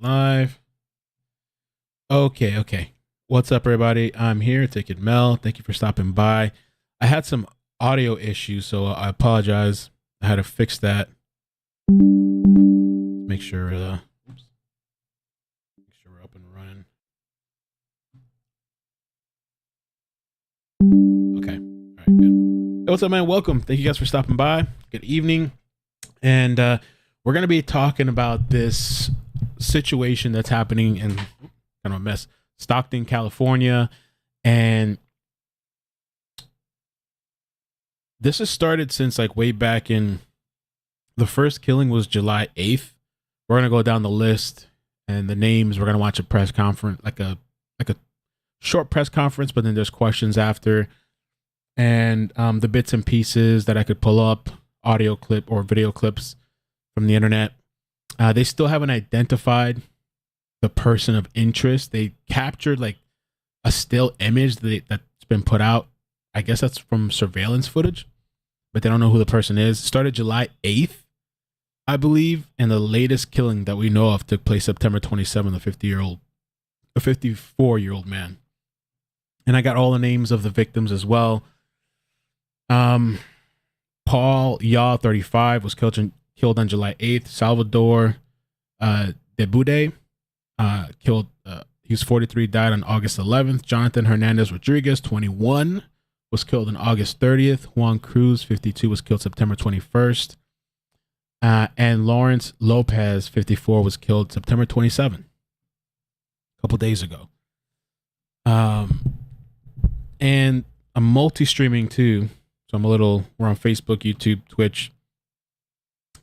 Live. Okay. What's up, everybody? I'm here, iCkEdMeL. Thank you for stopping by. I had some audio issues, so I apologize. I had to fix that. Make sure, make sure we're up and running. Okay. All right, good. Hey, what's up, man? Welcome. Thank you guys for stopping by. Good evening. And we're going to be talking about this situation that's happening in kind of a mess, Stockton, California. And this has started since like way back in, the first killing was July 8th. We're going to go down the list and the names. We're going to watch a press conference, like a short press conference, but then there's questions after. And the bits and pieces that I could pull up, audio clip or video clips from the internet. They still haven't identified the person of interest. They captured like a still image that's been put out. I guess that's from surveillance footage, but they don't know who the person is. It started July 8th, I believe, and the latest killing that we know of took place September 27th, a 54-year-old man. And I got all the names of the victims as well. Paul Yaw, 35, was killed on July 8th. Salvador Debude, killed. He was 43, died on August 11th. Jonathan Hernandez Rodriguez, 21, was killed on August 30th. Juan Cruz, 52, was killed September 21st. And Lawrence Lopez, 54, was killed September 27th, a couple days ago. And I'm multi-streaming too. So we're on Facebook, YouTube, Twitch.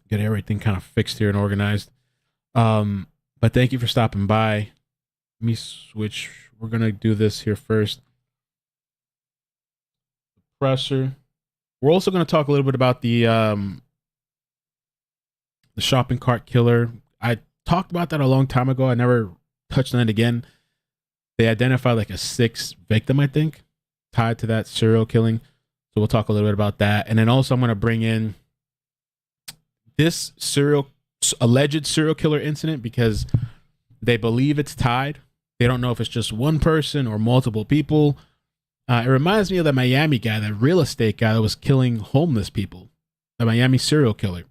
Get everything kind of fixed here and organized. But thank you for stopping by. Let me switch. We're going to do this here first. Presser. We're also going to talk a little bit about the shopping cart killer. I talked about that a long time ago. I never touched on it again. They identified like a 6th victim, I think, tied to that serial killing. So we'll talk a little bit about that. And then also I'm going to bring in this alleged serial killer incident because they believe it's tied. They don't know if it's just one person or multiple people. It reminds me of the Miami guy, that real estate guy that was killing homeless people, the Miami serial killer.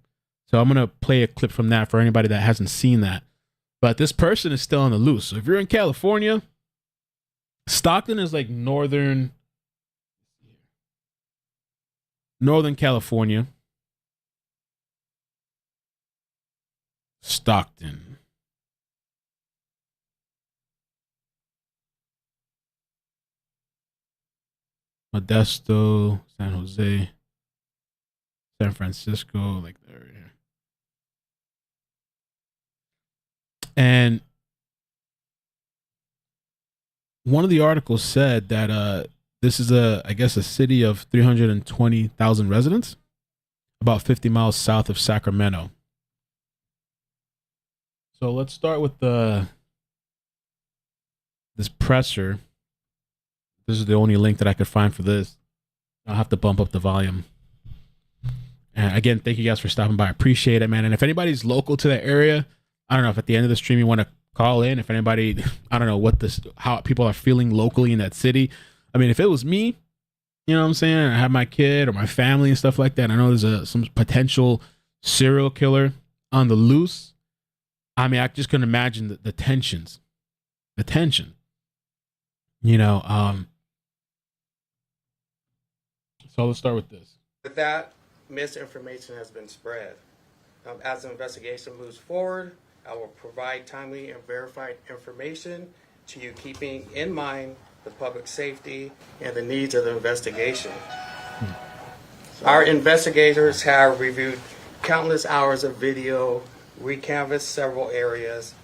So I'm going to play a clip from that for anybody that hasn't seen that. But this person is still on the loose. So if you're in California, Stockton is like Northern California. Stockton. Modesto, San Jose, San Francisco, like there. Right here. And one of the articles said that this is I guess a city of 320,000 residents, about 50 miles south of Sacramento. So let's start with this presser. This is the only link that I could find for this. I'll have to bump up the volume. And again, thank you guys for stopping by. I appreciate it, man. And if anybody's local to that area, I don't know if at the end of the stream you want to call in. If anybody, I don't know how people are feeling locally in that city. I mean, if it was me, you know what I'm saying? I have my kid or my family and stuff like that. I know there's some potential serial killer on the loose. I mean, I just couldn't imagine the tensions, the tension, you know. So let's start with this. With that, misinformation has been spread. As the investigation moves forward, I will provide timely and verified information to you, keeping in mind the public safety and the needs of the investigation. Our investigators have reviewed countless hours of video, recanvassed several areas,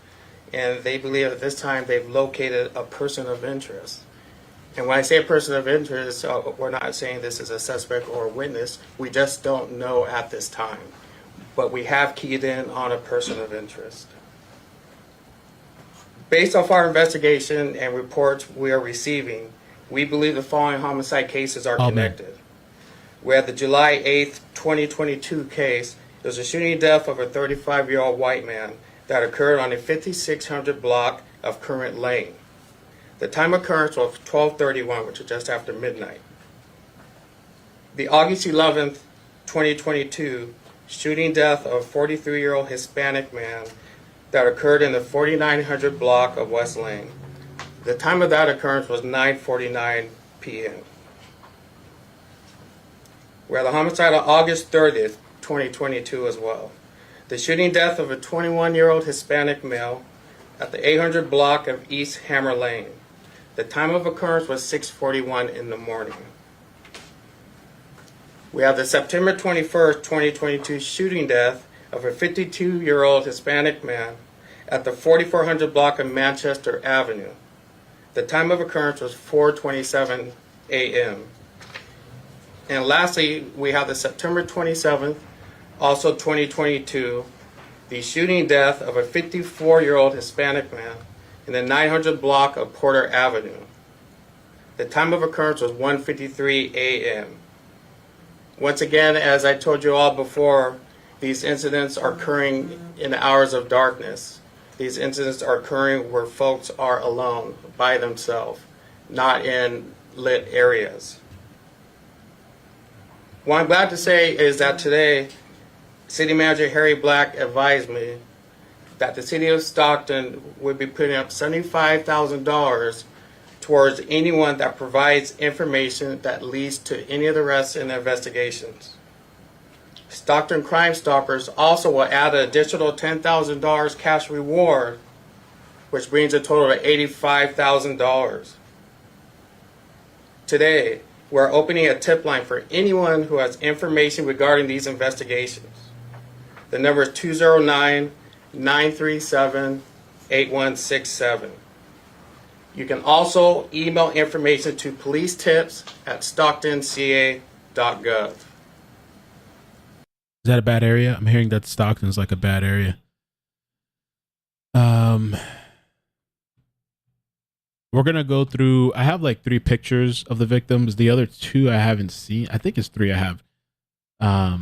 and they believe at this time they've located a person of interest. And when I say a person of interest, we're not saying this is a suspect or a witness. We just don't know at this time. But we have keyed in on a person of interest. Based off our investigation and reports we are receiving, we believe the following homicide cases are connected. We had the July 8th, 2022 case. It was a shooting death of a 35-year-old white man that occurred on the 5600 block of Current Lane. The time of occurrence was 12:31, which is just after midnight. The August 11th, 2022 shooting death of a 43-year-old Hispanic man that occurred in the 4900 block of West Lane. The time of that occurrence was 9:49 p.m. We have the homicide on August 30th, 2022 as well. The shooting death of a 21-year-old Hispanic male at the 800 block of East Hammer Lane. The time of occurrence was 6:41 in the morning. We have the September 21st, 2022 shooting death of a 52-year-old Hispanic man at the 4400 block of Manchester Avenue. The time of occurrence was 4:27 a.m. And lastly, we have the September 27th, also 2022, the shooting death of a 54-year-old Hispanic man in the 900 block of Porter Avenue. The time of occurrence was 1:53 a.m. Once again, as I told you all before, these incidents are occurring in the hours of darkness. These incidents are occurring where folks are alone, by themselves, not in lit areas. What I'm glad to say is that today, City Manager Harry Black advised me that the City of Stockton would be putting up $75,000 towards anyone that provides information that leads to any of the arrests and investigations. Stockton Crime Stoppers also will add an additional $10,000 cash reward, which brings a total of $85,000. Today, we're opening a tip line for anyone who has information regarding these investigations. The number is 209-937-8167. You can also email information to policetips@stocktonca.gov. Is that a bad area? I'm hearing that Stockton's like a bad area. We're going to go through, I have like 3 pictures of the victims. The other 2 I haven't seen. I think it's 3 I have. Yeah.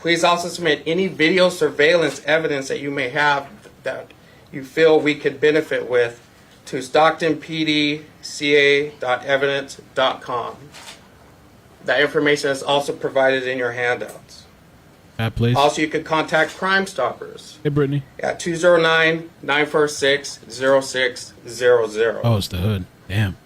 Please also submit any video surveillance evidence that you may have that you feel we could benefit with to stocktonpdca.evidence.com. That information is also provided in your handouts. Please. Also, you can contact Crime Stoppers Hey, Brittany. at 209-946-0600. Oh, it's the hood. Damn.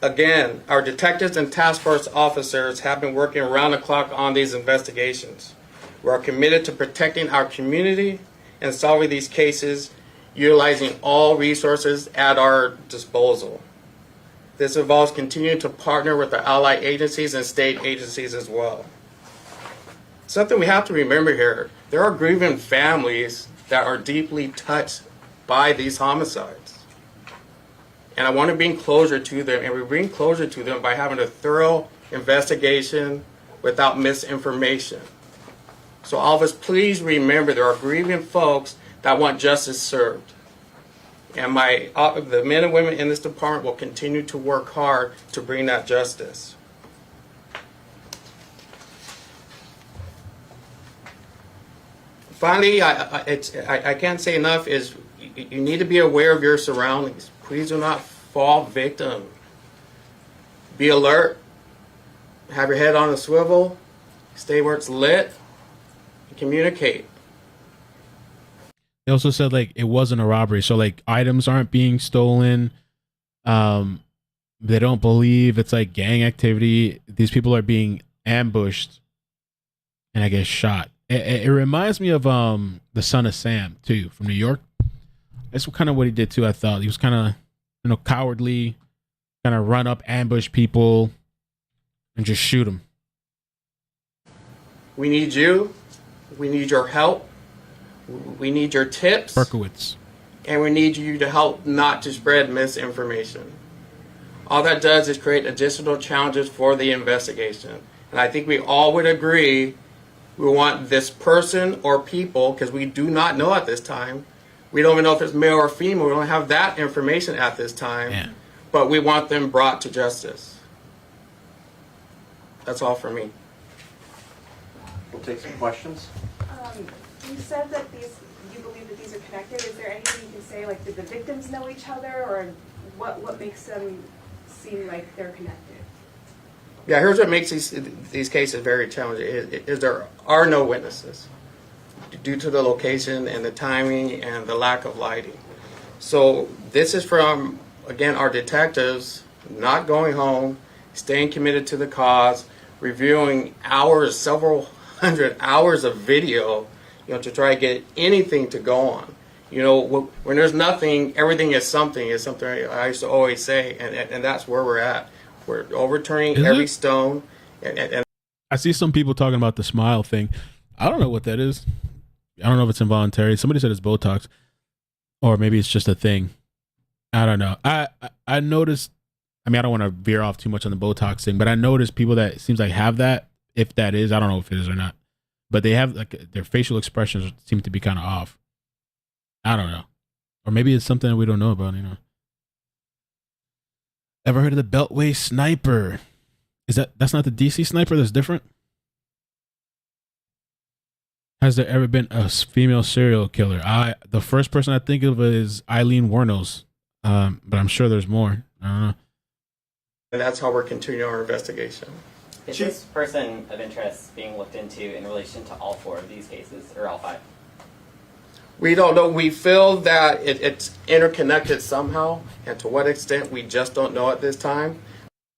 Again, our detectives and task force officers have been working around the clock on these investigations. We are committed to protecting our community and solving these cases, utilizing all resources at our disposal. This involves continuing to partner with the allied agencies and state agencies as well. Something we have to remember here, there are grieving families that are deeply touched by these homicides. And I want to bring closure to them, and we bring closure to them by having a thorough investigation without misinformation. So all of us, please remember there are grieving folks that want justice served. And the men and women in this department will continue to work hard to bring that justice. Finally, I can't say enough is you need to be aware of your surroundings. Please do not fall victim. Be alert. Have your head on a swivel. Stay where it's lit. And communicate. They also said like it wasn't a robbery, so like items aren't being stolen. They don't believe it's like gang activity. These people are being ambushed and I guess shot. It reminds me of the Son of Sam too from New York. That's kind of what he did too. I thought he was kind of cowardly, kind of run up, ambush people, and just shoot them. We need you. We need your help. We need your tips. Berkowitz. And we need you to help not to spread misinformation. All that does is create additional challenges for the investigation. And I think we all would agree we want this person or people, because we do not know at this time. We don't even know if it's male or female. We don't have that information at this time. Yeah. But we want them brought to justice. That's all for me. We'll take some questions. You said that you believe that these are connected. Is there anything you can say, like, did the victims know each other, or what makes them seem like they're connected? Yeah, here's what makes these cases very challenging: is there are no witnesses due to the location and the timing and the lack of lighting. So this is from, again, our detectives not going home, staying committed to the cause, reviewing hours, several hundred hours of video, to try to get anything to go on. When there's nothing, everything is something. Is something I used to always say, and that's where we're at. We're overturning every stone. And I see some people talking about the smile thing. I don't know what that is. I don't know if it's involuntary. Somebody said it's Botox, or maybe it's just a thing. I don't know. I noticed. I mean, I don't want to veer off too much on the Botox thing, but I noticed people that it seems like have that. If that is, I don't know if it is or not, but they have like their facial expressions seem to be kind of off. I don't know, or maybe it's something that we don't know about. Ever heard of the Beltway sniper? That's not the DC sniper? That's different? Has there ever been a female serial killer? The first person I think of is Eileen Wuornos, but I'm sure there's more. I don't know. And that's how we're continuing our investigation. Is this person of interest being looked into in relation to all 4 of these cases, or all 5? We don't know. We feel that it's interconnected somehow, and to what extent, we just don't know at this time.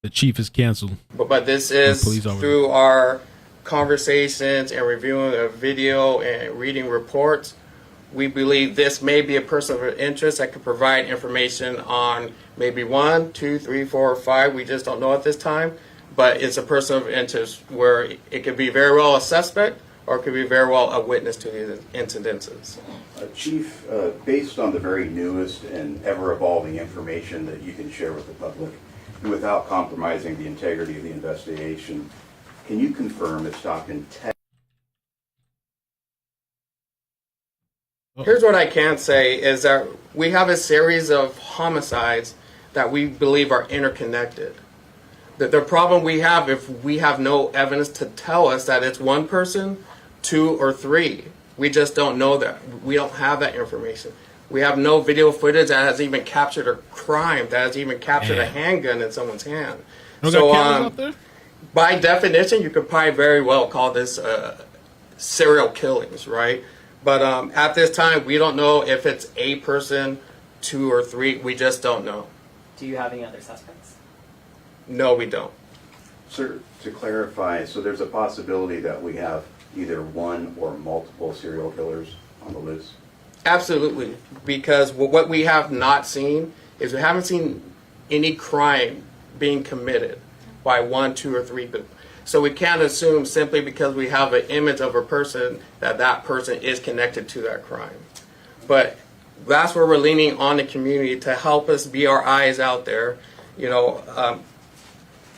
The chief is canceled. But this is through our conversations and reviewing of video and reading reports. We believe this may be a person of interest that could provide information on maybe 1, 2, 3, 4, or 5. We just don't know at this time. But it's a person of interest where it could be very well a suspect, or it could be very well a witness to these incidences. Chief, based on the very newest and ever-evolving information that you can share with the public, and without compromising the integrity of the investigation, can you confirm that Stockton Here's what I can say is that we have a series of homicides that we believe are interconnected. The problem we have, if we have no evidence to tell us that it's one person, 2, or 3, we just don't know that. We don't have that information. We have no video footage that has even captured a crime, that has even captured a handgun in someone's hand. So, by definition, you could probably very well call this serial killings, right? But at this time, we don't know if it's a person, 2, or 3. We just don't know. Do you have any other suspects? No, we don't. Sir, to clarify, so there's a possibility that we have either one or multiple serial killers on the list? Absolutely, because what we have not seen is we haven't seen any crime being committed by 1, 2, or 3 people. So we can't assume simply because we have an image of a person that that person is connected to that crime. But that's where we're leaning on the community to help us be our eyes out there.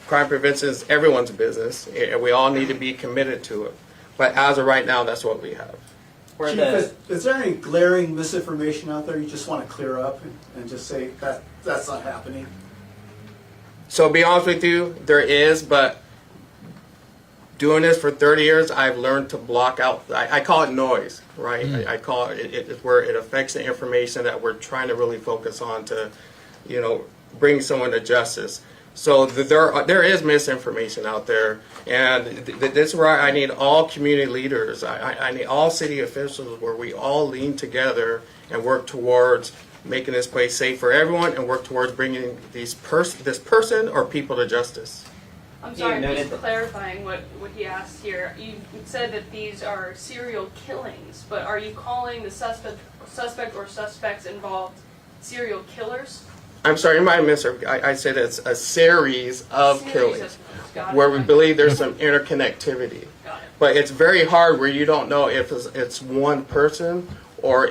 Crime prevention is everyone's business, and we all need to be committed to it. But as of right now, that's what we have. Chief, is there any glaring misinformation out there you just want to clear up and just say that that's not happening? So to be honest with you, there is, but doing this for 30 years, I've learned to block out, I call it noise, right? I call it where it affects the information that we're trying to really focus on to, bring someone to justice. So there is misinformation out there, and this is where I need all community leaders. I need all city officials where we all lean together and work towards making this place safe for everyone and work towards bringing this person or people to justice. I'm sorry, just clarifying what he asked here. You said that these are serial killings, but are you calling the suspect or suspects involved serial killers? I'm sorry, you might have missed her. I said it's a series of killings where we believe there's some interconnectivity. Got it. But it's very hard where you don't know if it's one person or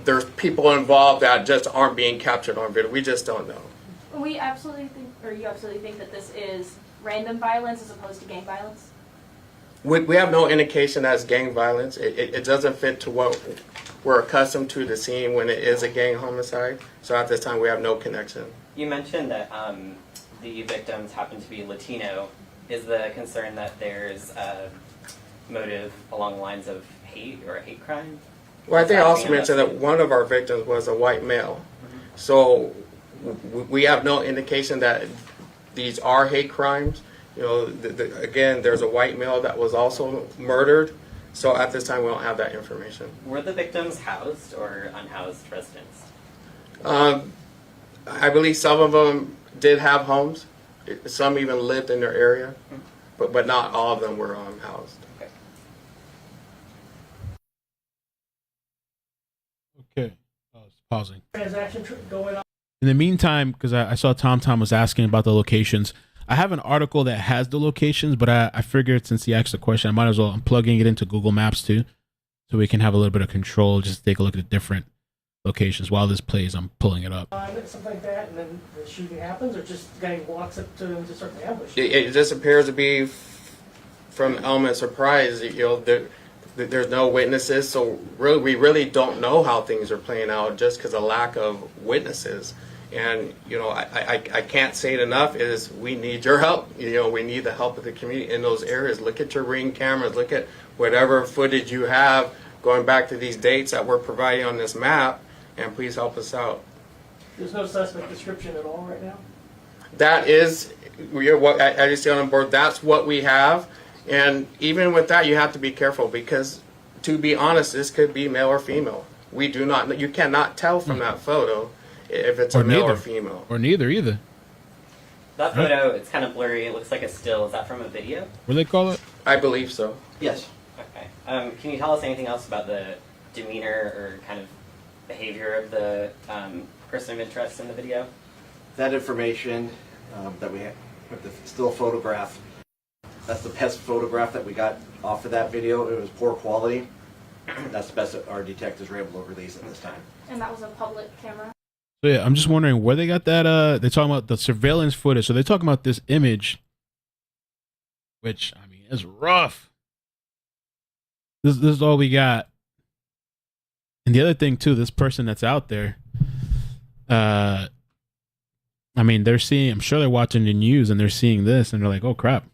there's people involved that just aren't being captured on video. We just don't know. You absolutely think that this is random violence as opposed to gang violence? We have no indication that it's gang violence. It doesn't fit to what we're accustomed to seeing when it is a gang homicide. So at this time, we have no connection. You mentioned that the victims happen to be Latino. Is the concern that there's a motive along the lines of hate or a hate crime? Well, I think I also Asking mentioned that about- one of our victims was a white male. So we have no indication that these are hate crimes. You know, again, there's a white male that was also murdered. So at this time, we don't have that information. Were the victims housed or unhoused residents? I believe some of them did have homes. Some even lived in their area, but not all of them were housed. Okay. Okay. I was pausing. Transaction going on. In the meantime, because I saw Tom was asking about the locations, I have an article that has the locations, but I figured since he asked the question, I might as well, I'm plugging it into Google Maps too, so we can have a little bit of control, just take a look at different locations. While this plays, I'm pulling it up. Something like that, and then the shooting happens, or just the guy walks up to him and just starts to ambush. It just appears to be from element of surprise. You know, there's no witnesses, so really, we really don't know how things are playing out just because of lack of witnesses. And you know, I can't say it enough. Is we need your help. You know, we need the help of the community in those areas. Look at your Ring cameras. Look at whatever footage you have going back to these dates that we're providing on this map, and please help us out. There's no suspect description at all right now? That is, what I just stay on board. That's what we have, and even with that, you have to be careful because, to be honest, this could be male or female. We do not. You cannot tell from that photo if it's a male or female. Or neither either. That photo, it's kind of blurry. It looks like a still. Is that from a video? What do they call it? I believe so. Yes. Okay. Can you tell us anything else about the demeanor or kind of behavior of the person of interest in the video? That information that we have with the still photograph, that's the best photograph that we got off of that video. It was poor quality. That's the best that our detectives were able to release at this time. And that was a public camera? So yeah, I'm just wondering where they got that. They're talking about the surveillance footage. So they're talking about this image, which I mean is rough. This is all we got. And the other thing too, this person that's out there, I mean, they're seeing. I'm sure they're watching the news and they're seeing this and they're like, "Oh crap!"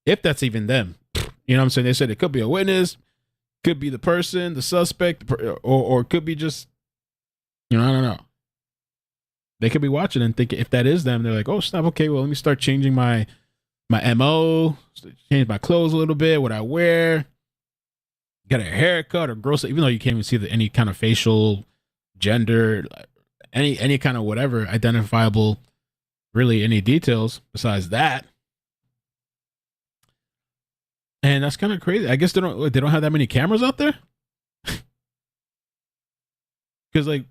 If that's even them, you know what I'm saying? They said it could be a witness, could be the person, the suspect, or it could be just, you know, I don't know. They could be watching and thinking if that is them, they're like, "Oh snap! Okay, well let me start changing my MO, change my clothes a little bit, what I wear, get a haircut or gross." Even though you can't even see any kind of facial, gender, any kind of whatever identifiable, really any details besides that. And that's kind of crazy. I guess they don't have that many cameras out there. Because like,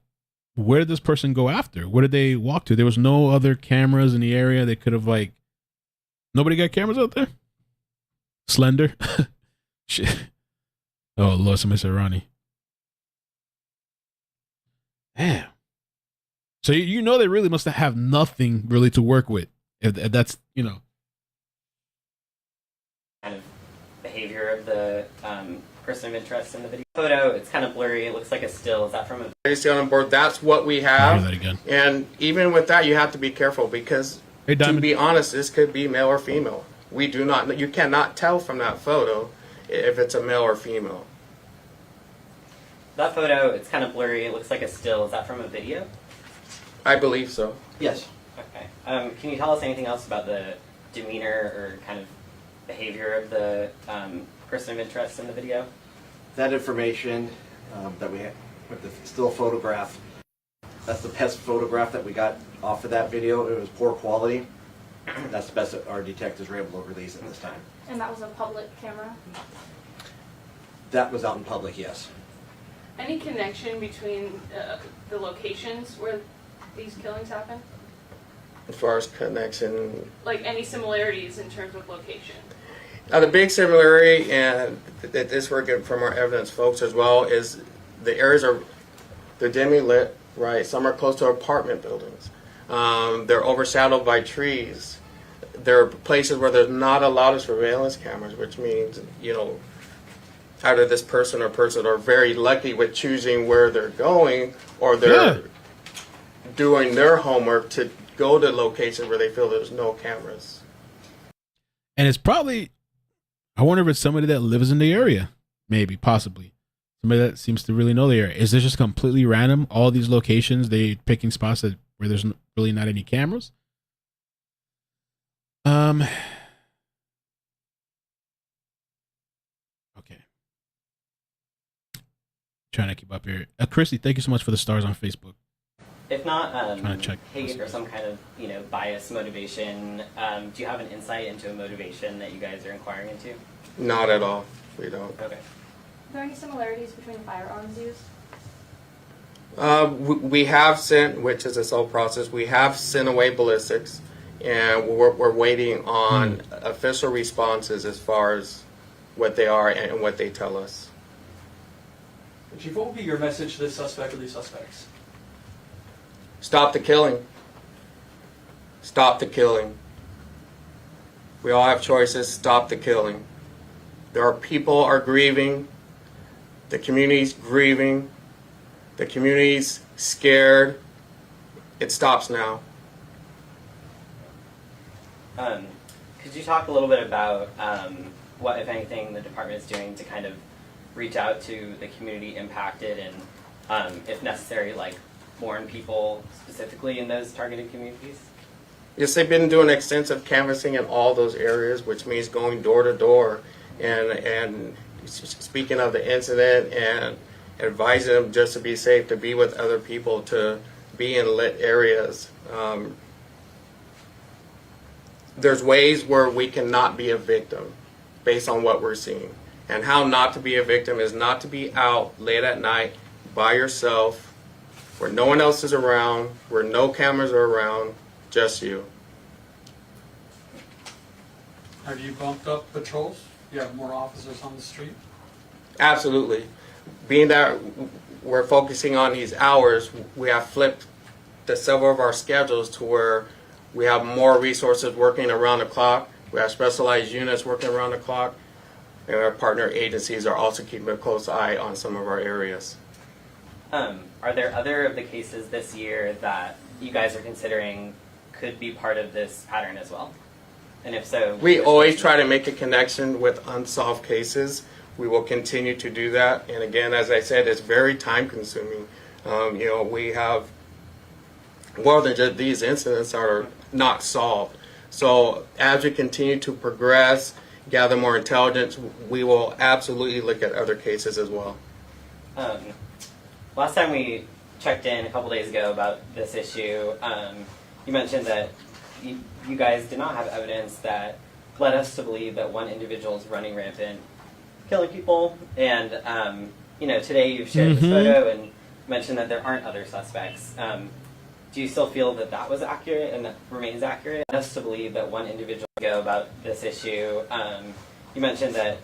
where did this person go after? Where did they walk to? There was no other cameras in the area. They could have like, nobody got cameras out there. Slender. Shit. Oh Lord, somebody said Ronnie. Damn. So you know they really must have nothing really to work with. If that's, you know. Kind of behavior of the person of interest in the video. Photo, it's kind of blurry. It looks like a still. Is that from a... I stay on board. That's what we have. Hear that again. And even with that, you have to be careful because, Hey, to Diamond. be honest, this could be male or female. We do not. You cannot tell from that photo if it's a male or female. That photo, it's kind of blurry. It looks like a still. Is that from a video? I believe so. Yes. Okay. Can you tell us anything else about the demeanor or kind of behavior of the person of interest in the video? That information that we have with the still photograph, that's the best photograph that we got off of that video. It was poor quality. That's the best that our detectives were able to release at this time. And that was a public camera? That was out in public, yes. Any connection between the locations where these killings happen? As far as connection, Like any similarities in terms of location? now the big similarity, and this we're getting from our evidence folks as well, is the areas they're dimly lit, right? Some are close to apartment buildings. They're overshadowed by trees. There are places where there's not a lot of surveillance cameras, which means, you know, either this person or person are very lucky with choosing where they're going, or they're doing their homework to go to locations where they feel there's no cameras. And it's probably, I wonder if it's somebody that lives in the area, maybe, possibly. somebody that seems to really know the area. Is this just completely random? All these locations, they picking spots that where there's really not any cameras? Okay. Trying to keep up here. Christy, thank you so much for the stars on Facebook. If not Trying to check hate or some kind of bias motivation, do you have an insight into a motivation that you guys are inquiring into? Not at all. We don't. Okay. Are there any similarities between firearms used? We have sent, which is a slow process, we have sent away ballistics, and we're waiting on official responses as far as what they are and what they tell us. Chief, what would be your message to this suspect or these suspects? Stop the killing. Stop the killing. We all have choices. Stop the killing. There are people are grieving. The community's grieving. The community's scared. It stops now. Could you talk a little bit about what, if anything, the department is doing to kind of reach out to the community impacted and, if necessary, like warn people specifically in those targeted communities? Yes, they've been doing extensive canvassing in all those areas, which means going door to door and speaking of the incident and advising them just to be safe, to be with other people, to be in lit areas. There's ways where we cannot be a victim based on what we're seeing. And how not to be a victim is not to be out late at night by yourself, where no one else is around, where no cameras are around, just you. Have you bumped up patrols? You have more officers on the street? Absolutely. Being that we're focusing on these hours, we have flipped several of our schedules to where we have more resources working around the clock. We have specialized units working around the clock. And our partner agencies are also keeping a close eye on some of our areas. Are there other of the cases this year that you guys are considering could be part of this pattern as well? And if so, we always try to make a connection with unsolved cases. We will continue to do that. And again, as I said, it's very time consuming. We have more than just these incidents are not solved. So as we continue to progress, gather more intelligence, we will absolutely look at other cases as well. Last time we checked in a couple days ago about this issue, you mentioned that you guys did not have evidence that led us to believe that one individual is running rampant, killing people. And today you've shared this photo and mentioned that there aren't other suspects. Do you still feel that that was accurate and that remains accurate? Led us to believe that one individual ago about this issue. You mentioned that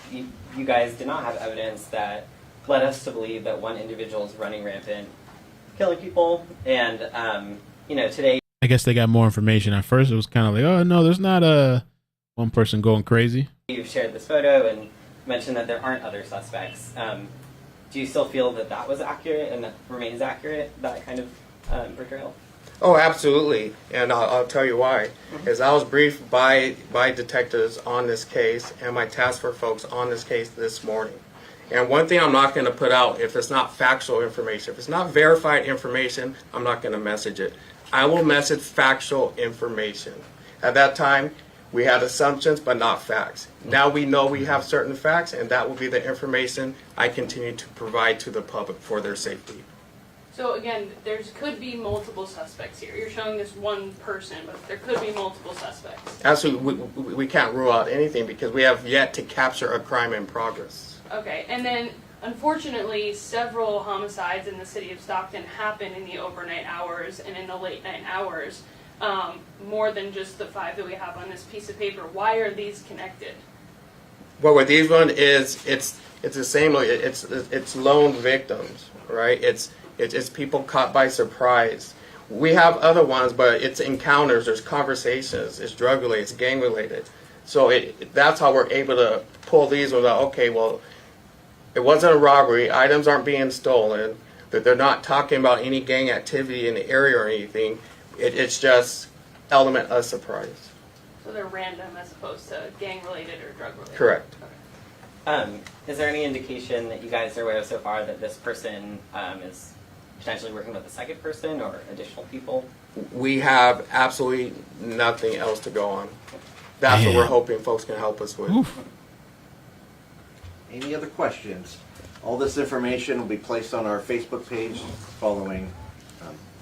you guys did not have evidence that led us to believe that one individual is running rampant, killing people. And today, I guess they got more information. At first, it was kind of like, oh no, there's not one person going crazy. you've shared this photo and mentioned that there aren't other suspects. Do you still feel that that was accurate and that remains accurate, that kind of portrayal? Oh, absolutely, and I'll tell you why. As I was briefed by detectives on this case and my task force folks on this case this morning. And one thing I'm not going to put out, if it's not factual information, if it's not verified information, I'm not going to message it. I will message factual information. At that time, we had assumptions, but not facts. Now we know we have certain facts, and that will be the information I continue to provide to the public for their safety. So again, there could be multiple suspects here. You're showing this one person, but there could be multiple suspects. Absolutely, we can't rule out anything because we have yet to capture a crime in progress. Okay, and then unfortunately, several homicides in the city of Stockton happen in the overnight hours and in the late night hours, more than just the 5 that we have on this piece of paper. Why are these connected? Well, with these one is it's the same. It's lone victims, right? It's people caught by surprise. We have other ones, but it's encounters. There's conversations. It's drug related. It's gang related. So that's how we're able to pull these ones out. Okay, well, it wasn't a robbery. Items aren't being stolen. That they're not talking about any gang activity in the area or anything. It's just element of surprise. So they're random as opposed to gang related or drug related. Correct. Okay. Is there any indication that you guys are aware of so far that this person is potentially working with a second person or additional people? We have absolutely nothing else to go on. That's what we're hoping folks can help us with. Oof. Any other questions? All this information will be placed on our Facebook page following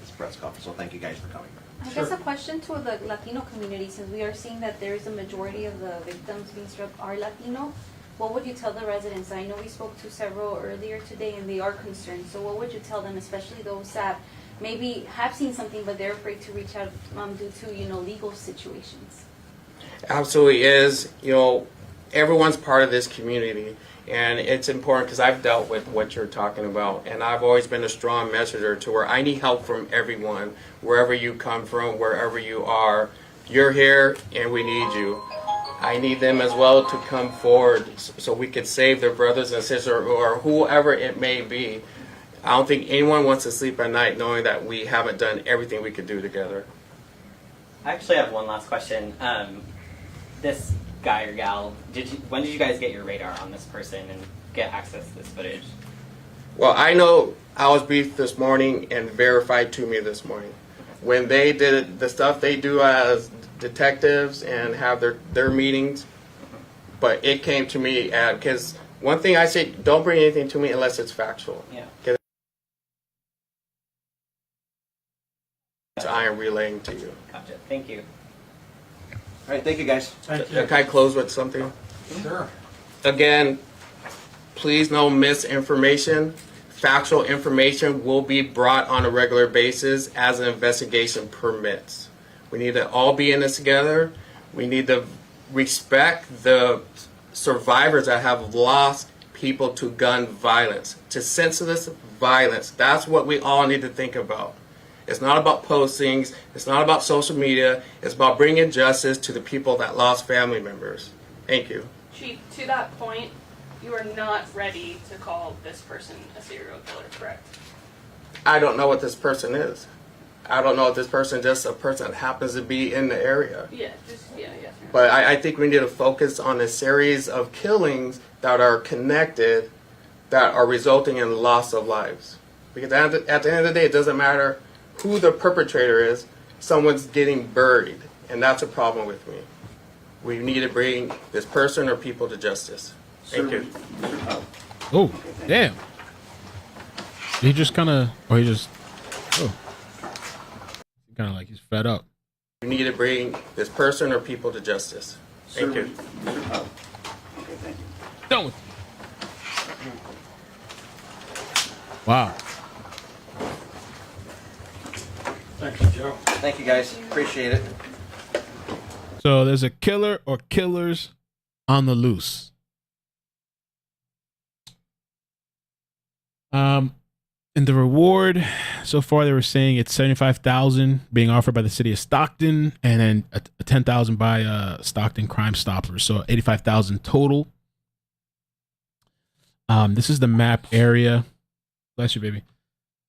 this press conference, so thank you guys for coming. I guess a question to the Latino community, since we are seeing that there is a majority of the victims being struck are Latino. What would you tell the residents? I know we spoke to several earlier today and they are concerned. So what would you tell them, especially those that maybe have seen something but they're afraid to reach out due to, legal situations? Absolutely is. Everyone's part of this community, and it's important because I've dealt with what you're talking about, and I've always been a strong messenger to where I need help from everyone, wherever you come from, wherever you are. You're here, and we need you. I need them as well to come forward so we can save their brothers and sisters or whoever it may be. I don't think anyone wants to sleep at night knowing that we haven't done everything we could do together. I actually have one last question. This guy or gal, when did you guys get your radar on this person and get access to this footage? Well, I know I was briefed this morning and verified to me this morning. When they did the stuff they do as detectives and have their meetings, but it came to me because one thing I say, don't bring anything to me unless it's factual. Yeah. I am relaying to you. Gotcha. Thank you. All right, thank you guys. Thank you. Can I close with something? Sure. Again, please no misinformation. Factual information will be brought on a regular basis as an investigation permits. We need to all be in this together. We need to respect the survivors that have lost people to gun violence, to senseless violence. That's what we all need to think about. It's not about postings. It's not about social media. It's about bringing justice to the people that lost family members. Thank you. Chief, to that point, you are not ready to call this person a serial killer, correct? I don't know what this person is. I don't know if this person is just a person that happens to be in the area. Yeah. But I think we need to focus on a series of killings that are connected, that are resulting in loss of lives. Because at the end of the day, it doesn't matter who the perpetrator is, someone's getting buried. And that's a problem with me. We need to bring this person or people to justice. Thank you. Oh, damn. He just kind of, like he's fed up. We need to bring this person or people to justice. Thank you. Okay, thank you. Done with you. Wow. Thank you, Joe. Thank you guys. Appreciate it. So there's a killer or killers on the loose. And the reward so far, they were saying it's $75,000 being offered by the city of Stockton, and then a $10,000 by Stockton Crime Stoppers. So $85,000 total. This is the map area. Bless you, baby.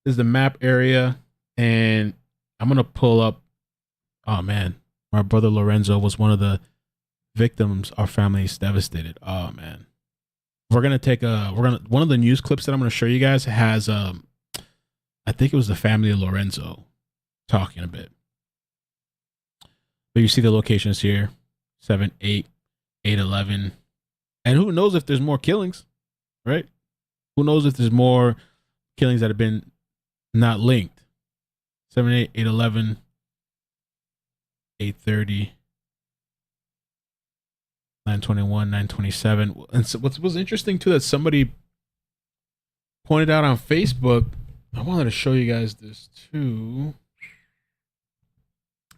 This is the map area, and I'm gonna pull up. Oh man, my brother Lorenzo was one of the victims. Our family is devastated. Oh man. One of the news clips that I'm going to show you guys has, I think it was the family of Lorenzo talking a bit. But you see the locations here, 7, 8, 8, 11. And who knows if there's more killings, right? Who knows if there's more killings that have been not linked. 7, 8, 8, 11, 8:30. 9:21, 9:27. And so what was interesting too, that somebody pointed out on Facebook, I wanted to show you guys this too.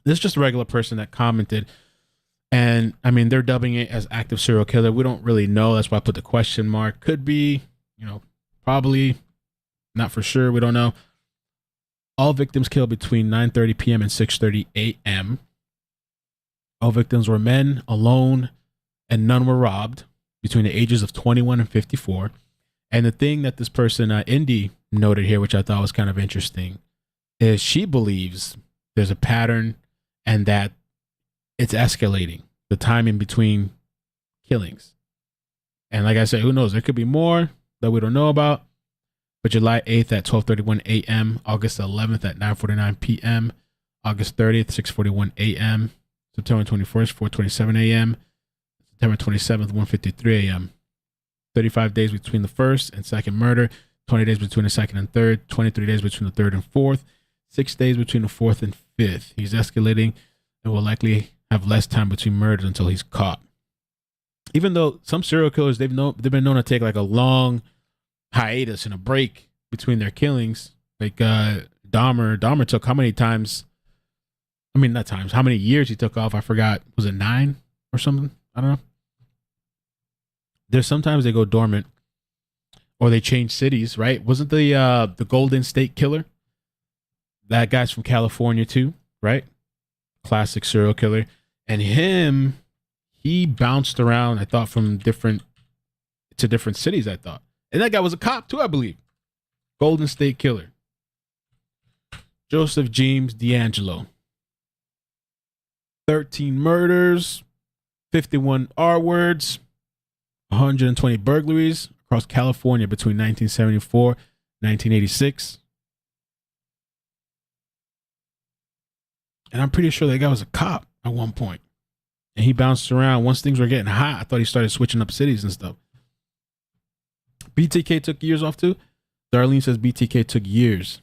This is just a regular person that commented, and I mean, they're dubbing it as active serial killer. We don't really know. That's why I put the question mark. Could be, probably, not for sure. We don't know. All victims killed between 9:30 p.m. and 6:30 a.m. All victims were men, alone, and none were robbed, between the ages of 21 and 54. And the thing that this person, Indy, noted here, which I thought was kind of interesting, is she believes there's a pattern and that it's escalating, the time in between killings. And like I said, who knows? There could be more that we don't know about. But July 8th at 12:31 a.m., August 11th at 9:49 p.m., August 30th, 6:41 a.m., September 21st, 4:27 a.m., September 27th, 1:53 a.m. 35 days between the first and second murder, 20 days between the second and third, 23 days between the third and fourth, 6 days between the fourth and fifth. He's escalating and will likely have less time between murders until he's caught. Even though some serial killers, they've been known to take like a long hiatus and a break between their killings. Like Dahmer took how many times? I mean, not times. How many years he took off? I forgot. Was it 9 or something? I don't know. There's sometimes they go dormant or they change cities, right? Wasn't the Golden State Killer? That guy's from California too, right? Classic serial killer. And he bounced around, I thought, from different cities, I thought. And that guy was a cop too, I believe. Golden State Killer. Joseph James D'Angelo. 13 murders, 51 R words, 120 burglaries across California between 1974 and 1986. And I'm pretty sure that guy was a cop at one point. And he bounced around. Once things were getting hot, I thought he started switching up cities and stuff. BTK took years off too. Darlene says BTK took years.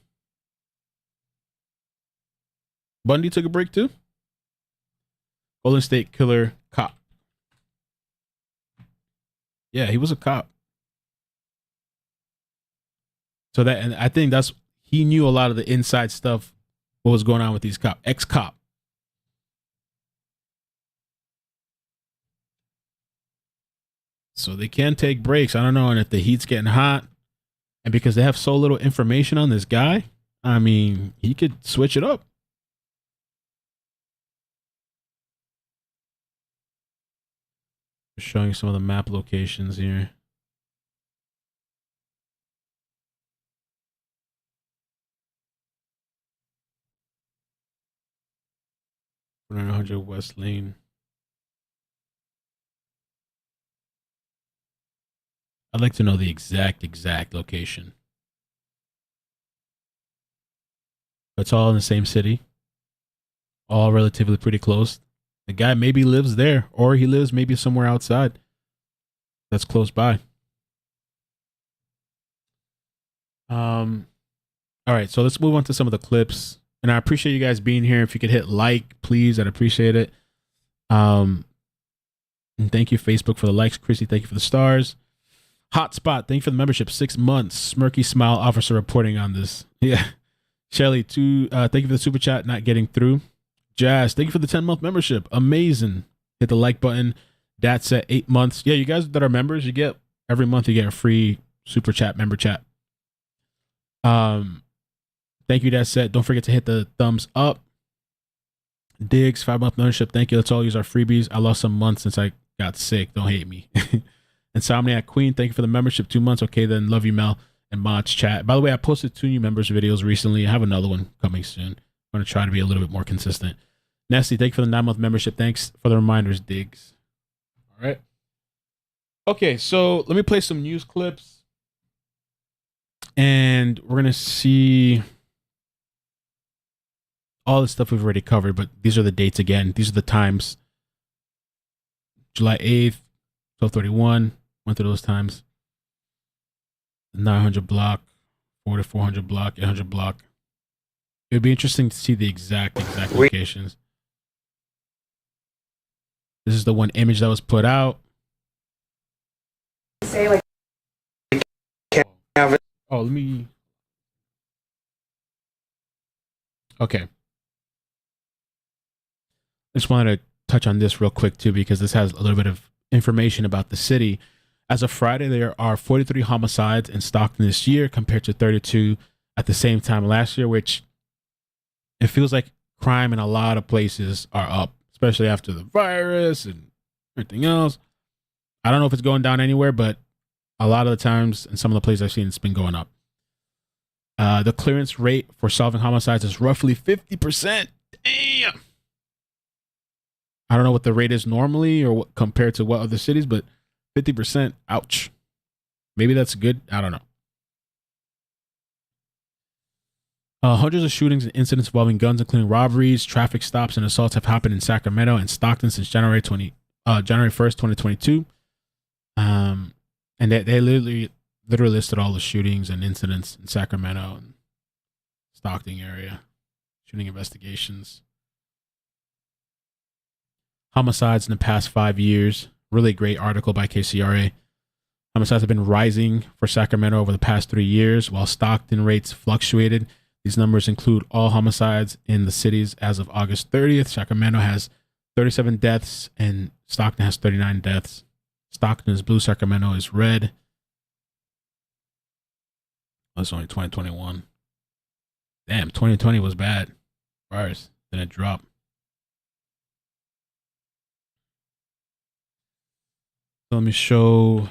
Bundy took a break too. Golden State Killer cop. Yeah, he was a cop. So that, and I think he knew a lot of the inside stuff, what was going on with these ex-cop. So they can take breaks. I don't know. And if the heat's getting hot, and because they have so little information on this guy, I mean, he could switch it up. Just showing some of the map locations here. 900 West Lane. I'd like to know the exact location. It's all in the same city. All relatively pretty close. The guy maybe lives there, or he lives maybe somewhere outside that's close by. All right, so let's move on to some of the clips. And I appreciate you guys being here. If you could hit like, please, I'd appreciate it. And thank you, Facebook, for the likes. Chrissy, thank you for the stars. Hotspot, thank you for the membership. 6 months. Smirky smile officer reporting on this. Yeah. Shelly, thank you for the super chat, not getting through. Jazz, thank you for the 10-month membership. Amazing. Hit the like button. Dat set 8 months. Yeah, you guys that are members, you get every month you get a free super chat, member chat. Thank you, Dat set. Don't forget to hit the thumbs up. Diggs, 5-month membership. Thank you. Let's all use our freebies. I lost some months since I got sick. Don't hate me. Insomniac Queen, thank you for the membership. 2 months. Okay, then love you, Mel. And Mods Chat. By the way, I posted 2 new members videos recently. I have another one coming soon. I'm going to try to be a little bit more consistent. Nessie, thank you for the 9-month membership. Thanks for the reminders, Diggs. All right. Okay, so let me play some news clips. And we're going to see all the stuff we've already covered, but these are the dates again. These are the times. July 8th, 12:31. Went through those times. 900 block, 400 block, 800 block. It would be interesting to see the exact locations. This is the one image that was put out. Say like, can't Oh, let me. Okay. I just wanted to touch on this real quick too, because this has a little bit of information about the city. As of Friday, there are 43 homicides in Stockton this year compared to 32 at the same time last year, which it feels like crime in a lot of places are up, especially after the virus and everything else. I don't know if it's going down anywhere, but a lot of the times in some of the places I've seen, it's been going up. The clearance rate for solving homicides is roughly 50%. Damn. I don't know what the rate is normally or what, compared to what other cities, but 50%. Ouch. Maybe that's good. I don't know. Hundreds of shootings and incidents involving guns, including robberies, traffic stops, and assaults, have happened in Sacramento and Stockton since January 1st, 2022. And they literally listed all the shootings and incidents in Sacramento and Stockton area, shooting investigations, homicides in the past 5 years. Really great article by KCRA. Homicides have been rising for Sacramento over the past 3 years, while Stockton rates fluctuated. These numbers include all homicides in the cities as of August 30th. Sacramento has 37 deaths and Stockton has 39 deaths. Stockton is blue, Sacramento is red. That's only 2021. Damn, 2020 was bad. Virus. Then it dropped. So let me show.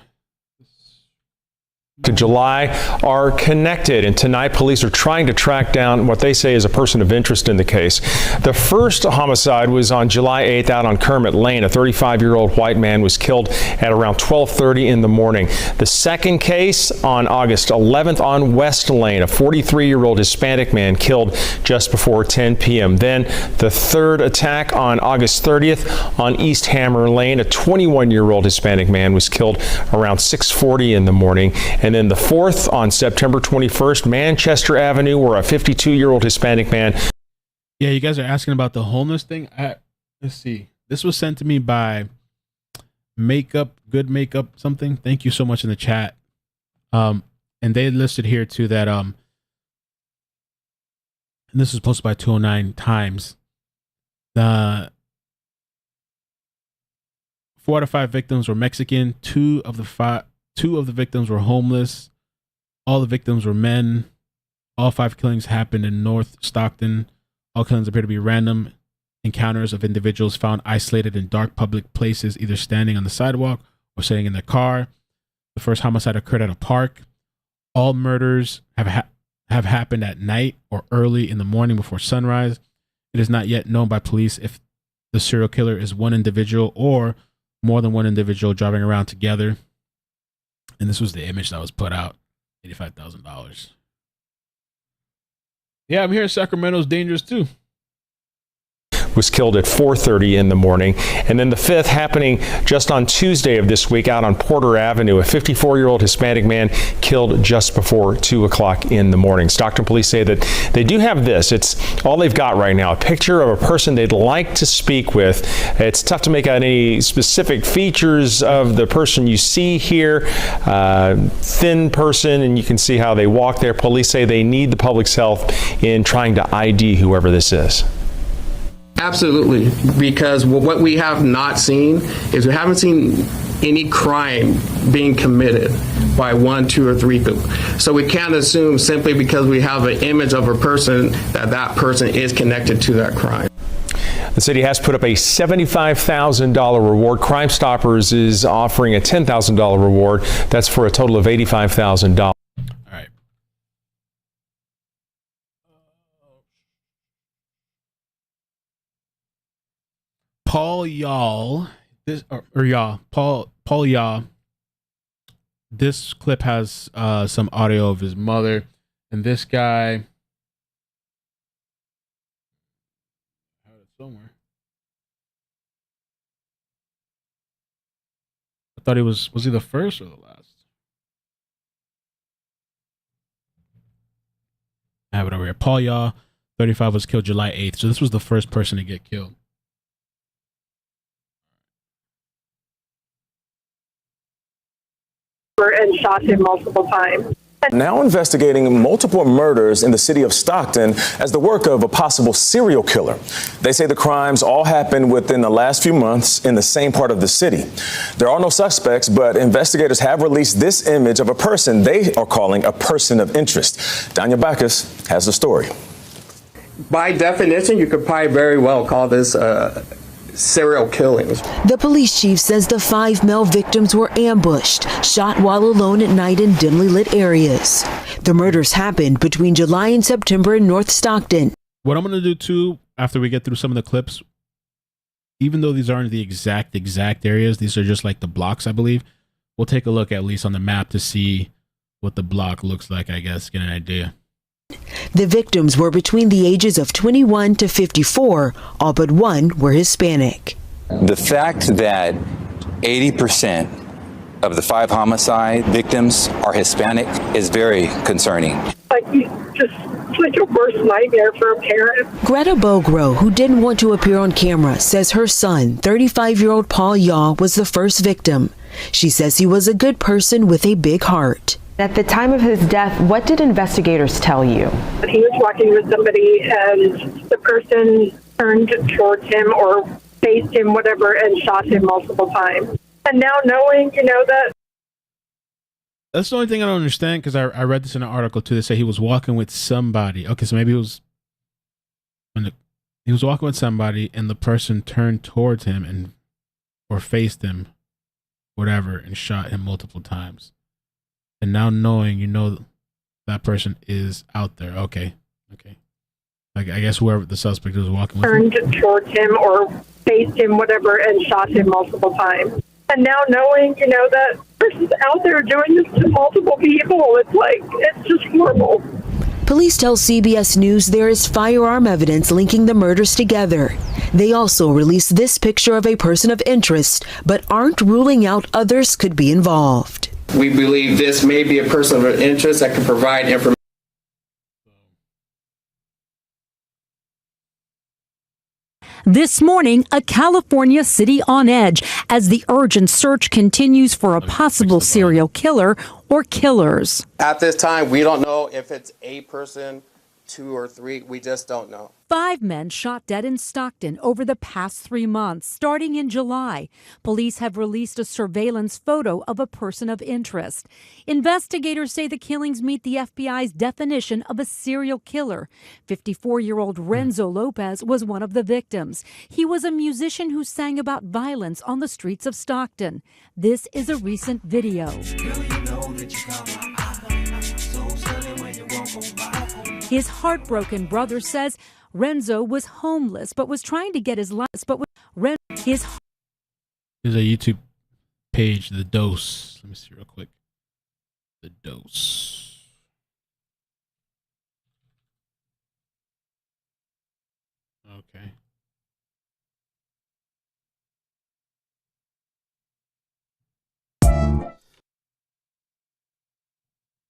To July are connected, and tonight police are trying to track down what they say is a person of interest in the case. The first homicide was on July 8th out on Kermit Lane. A 35-year-old white man was killed at around 12:30 in the morning. The second case on August 11th on West Lane, a 43-year-old Hispanic man killed just before 10 p.m. Then the third attack on August 30th on East Hammer Lane, a 21-year-old Hispanic man was killed around 6:40 in the morning. And then the fourth on September 21st, Manchester Avenue, where a 52-year-old Hispanic man. Yeah, you guys are asking about the homeless thing. Let's see. This was sent to me by Good Makeup something. Thank you so much in the chat. And they listed here too that and this was posted by 209 Times. 4 out of 5 victims were Mexican. Two of the victims were homeless. All the victims were men. All 5 killings happened in North Stockton. All killings appear to be random encounters of individuals found isolated in dark public places, either standing on the sidewalk or sitting in their car. The first homicide occurred at a park. All murders have happened at night or early in the morning before sunrise. It is not yet known by police if the serial killer is one individual or more than one individual driving around together. And this was the image that was put out, $85,000. Yeah, I'm here in Sacramento's dangerous too. Was killed at 4:30 in the morning. And then the fifth happening just on Tuesday of this week out on Porter Avenue, a 54-year-old Hispanic man killed just before 2 o'clock in the morning. Stockton police say that they do have this. It's all they've got right now, a picture of a person they'd like to speak with. It's tough to make out any specific features of the person you see here. Thin person, and you can see how they walk there. Police say they need the public's help in trying to ID whoever this is. Absolutely, because what we have not seen is we haven't seen any crime being committed by 1, 2, or 3 people. So we can't assume simply because we have an image of a person that person is connected to that crime. The city has put up a $75,000 reward. Crime Stoppers is offering a $10,000 reward. That's for a total of $85,000. Paul Yaw, Paul Yaw. This clip has some audio of his mother, and this guy. I have it somewhere. I thought was he the first or the last? I have it over here. Paul Yaw, 35, was killed July 8th. So this was the first person to get killed. And shot him multiple times. Now investigating multiple murders in the city of Stockton as the work of a possible serial killer. They say the crimes all happened within the last few months in the same part of the city. There are no suspects, but investigators have released this image of a person they are calling a person of interest. Daniel Bacchus has the story. By definition, you could probably very well call this serial killings. The police chief says the 5 male victims were ambushed, shot while alone at night in dimly lit areas. The murders happened between July and September in North Stockton. What I'm going to do too, after we get through some of the clips, even though these aren't the exact areas, these are just like the blocks, I believe. we'll take a look at least on the map to see what the block looks like, I guess, get an idea. The victims were between the ages of 21 to 54, all but one were Hispanic. The fact that 80% of the 5 homicide victims are Hispanic is very concerning. Like, it's like a worst nightmare for a parent. Greta Bogro, who didn't want to appear on camera, says her son, 35-year-old Paul Yaw, was the first victim. She says he was a good person with a big heart. At the time of his death, what did investigators tell you? He was walking with somebody and the person turned towards him or faced him, whatever, and shot him multiple times. And now knowing, that... That's the only thing I don't understand, because I read this in an article too. They say he was walking with somebody. Okay, so maybe it was he was walking with somebody and the person turned towards him or faced him, whatever, and shot him multiple times. And now knowing, that person is out there. Okay. Like, I guess whoever the suspect was walking with turned towards him or faced him, whatever, and shot him multiple times. And now knowing, that person's out there doing this to multiple people, it's just horrible. Police tell CBS News there is firearm evidence linking the murders together. They also released this picture of a person of interest, but aren't ruling out others could be involved. We believe this may be a person of interest that can provide information. This morning, a California city on edge as the urgent search continues for a possible serial killer or killers. At this time, we don't know if it's a person, 2 or 3. We just don't know. 5 men shot dead in Stockton over the past 3 months, starting in July. Police have released a surveillance photo of a person of interest. Investigators say the killings meet the FBI's definition of a serial killer. 54-year-old Renzo Lopez was one of the victims. He was a musician who sang about violence on the streets of Stockton. This is a recent video. His heartbroken brother says Renzo was homeless but was trying to get his life. There's a YouTube page, The Dose. Let me see real quick. The Dose. Okay.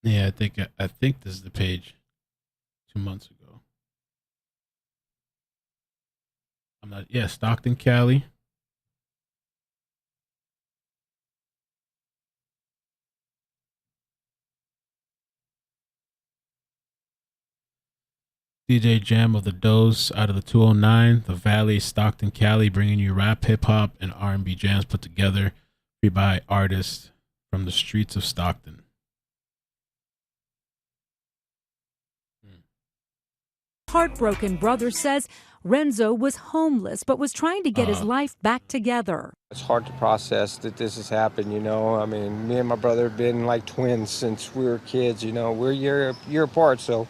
Yeah, I think this is the page 2 months ago. Stockton, Cali. DJ Jam of the Dose out of the 209, the Valley, Stockton, Cali, bringing you rap, hip hop, and R&B jams put together by artists from the streets of Stockton. heartbroken brother says Renzo was homeless but was trying to get his life back together. It's hard to process that this has happened, I mean, me and my brother have been like twins since we were kids, We're a year apart, so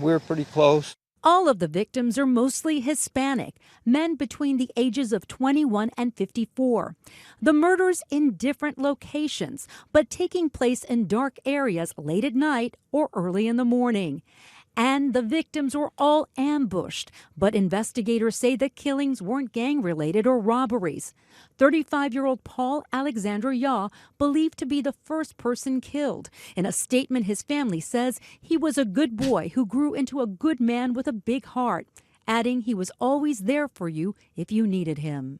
we're pretty close. All of the victims are mostly Hispanic, men between the ages of 21 and 54. The murders in different locations, but taking place in dark areas late at night or early in the morning. And the victims were all ambushed, but investigators say the killings weren't gang-related or robberies. 35-year-old Paul Alexander Yaw believed to be the first person killed. In a statement, his family says he was a good boy who grew into a good man with a big heart, adding he was always there for you if you needed him.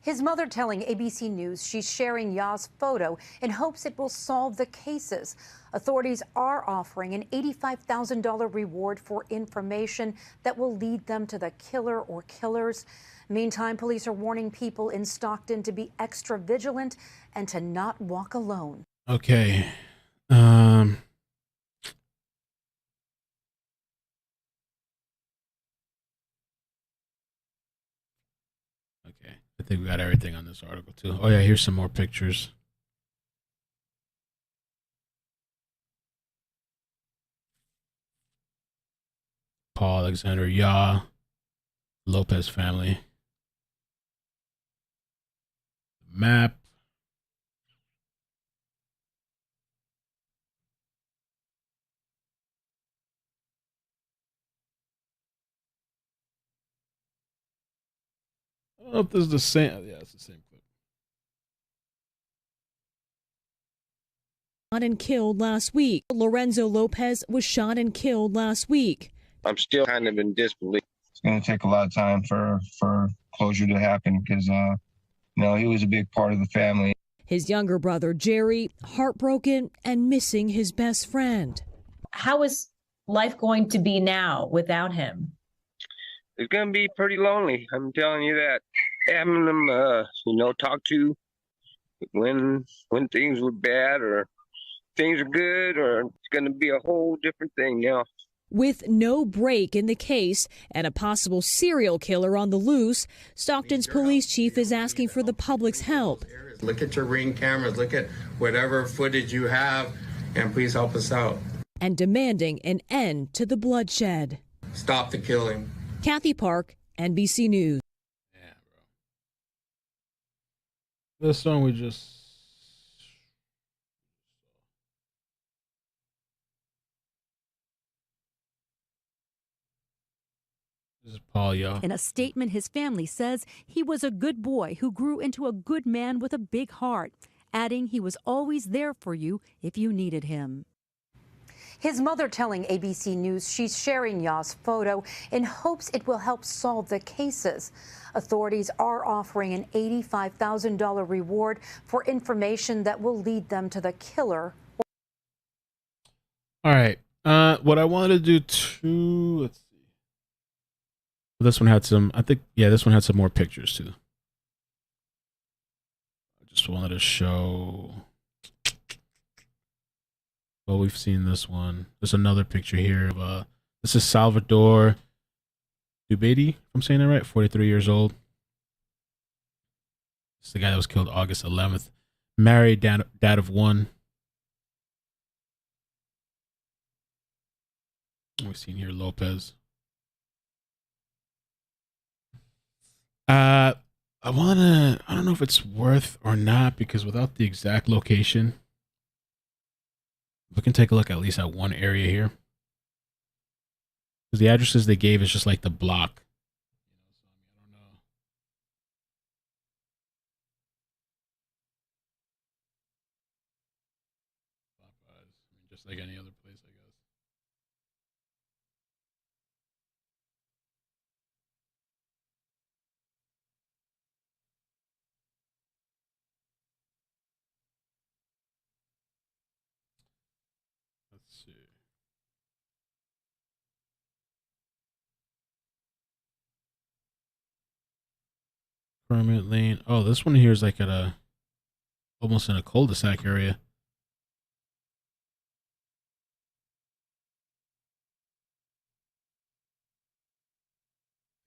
His mother telling ABC News she's sharing Yaw's photo in hopes it will solve the cases. Authorities are offering an $85,000 reward for information that will lead them to the killer or killers. Meantime, police are warning people in Stockton to be extra vigilant and to not walk alone. Okay. I think we got everything on this article too. Oh yeah, here's some more pictures. Paul Alexander Yaw, Lopez family. Map. I don't know if this is the same. Yeah, it's the same clip. Shot and killed last week. Lorenzo Lopez was shot and killed last week. I'm still kind of in disbelief. It's going to take a lot of time for closure to happen because, he was a big part of the family. His younger brother, Jerry, heartbroken and missing his best friend. How is life going to be now without him? It's going to be pretty lonely. I'm telling you that. Having them, talk to when things were bad or things are good, or it's going to be a whole different thing now. With no break in the case and a possible serial killer on the loose, Stockton's police chief is asking for the public's help. Look at your Ring cameras, look at whatever footage you have, and please help us out. And demanding an end to the bloodshed. Stop the killing. Kathy Park, NBC News. This one we just... This is Paul, y'all. In a statement, his family says he was a good boy who grew into a good man with a big heart, adding he was always there for you if you needed him. His mother telling ABC News she's sharing Ya's photo in hopes it will help solve the cases. Authorities are offering an $85,000 reward for information that will lead them to the killer. All right. What I wanted to do too, let's see. This one had some, this one had some more pictures too. I just wanted to show. Well, we've seen this one. There's another picture here of this is Salvador Dubedi, if I'm saying that right, 43 years old. This is the guy that was killed August 11th. Married, dad of one. We've seen here Lopez. I don't know if it's worth or not, because without the exact location, we can take a look at least at one area here. Because the addresses they gave is just like the block. I don't know. Just like any other place, I guess. Let's see. Permit lane. Oh, this one here is like at almost in a cul-de-sac area.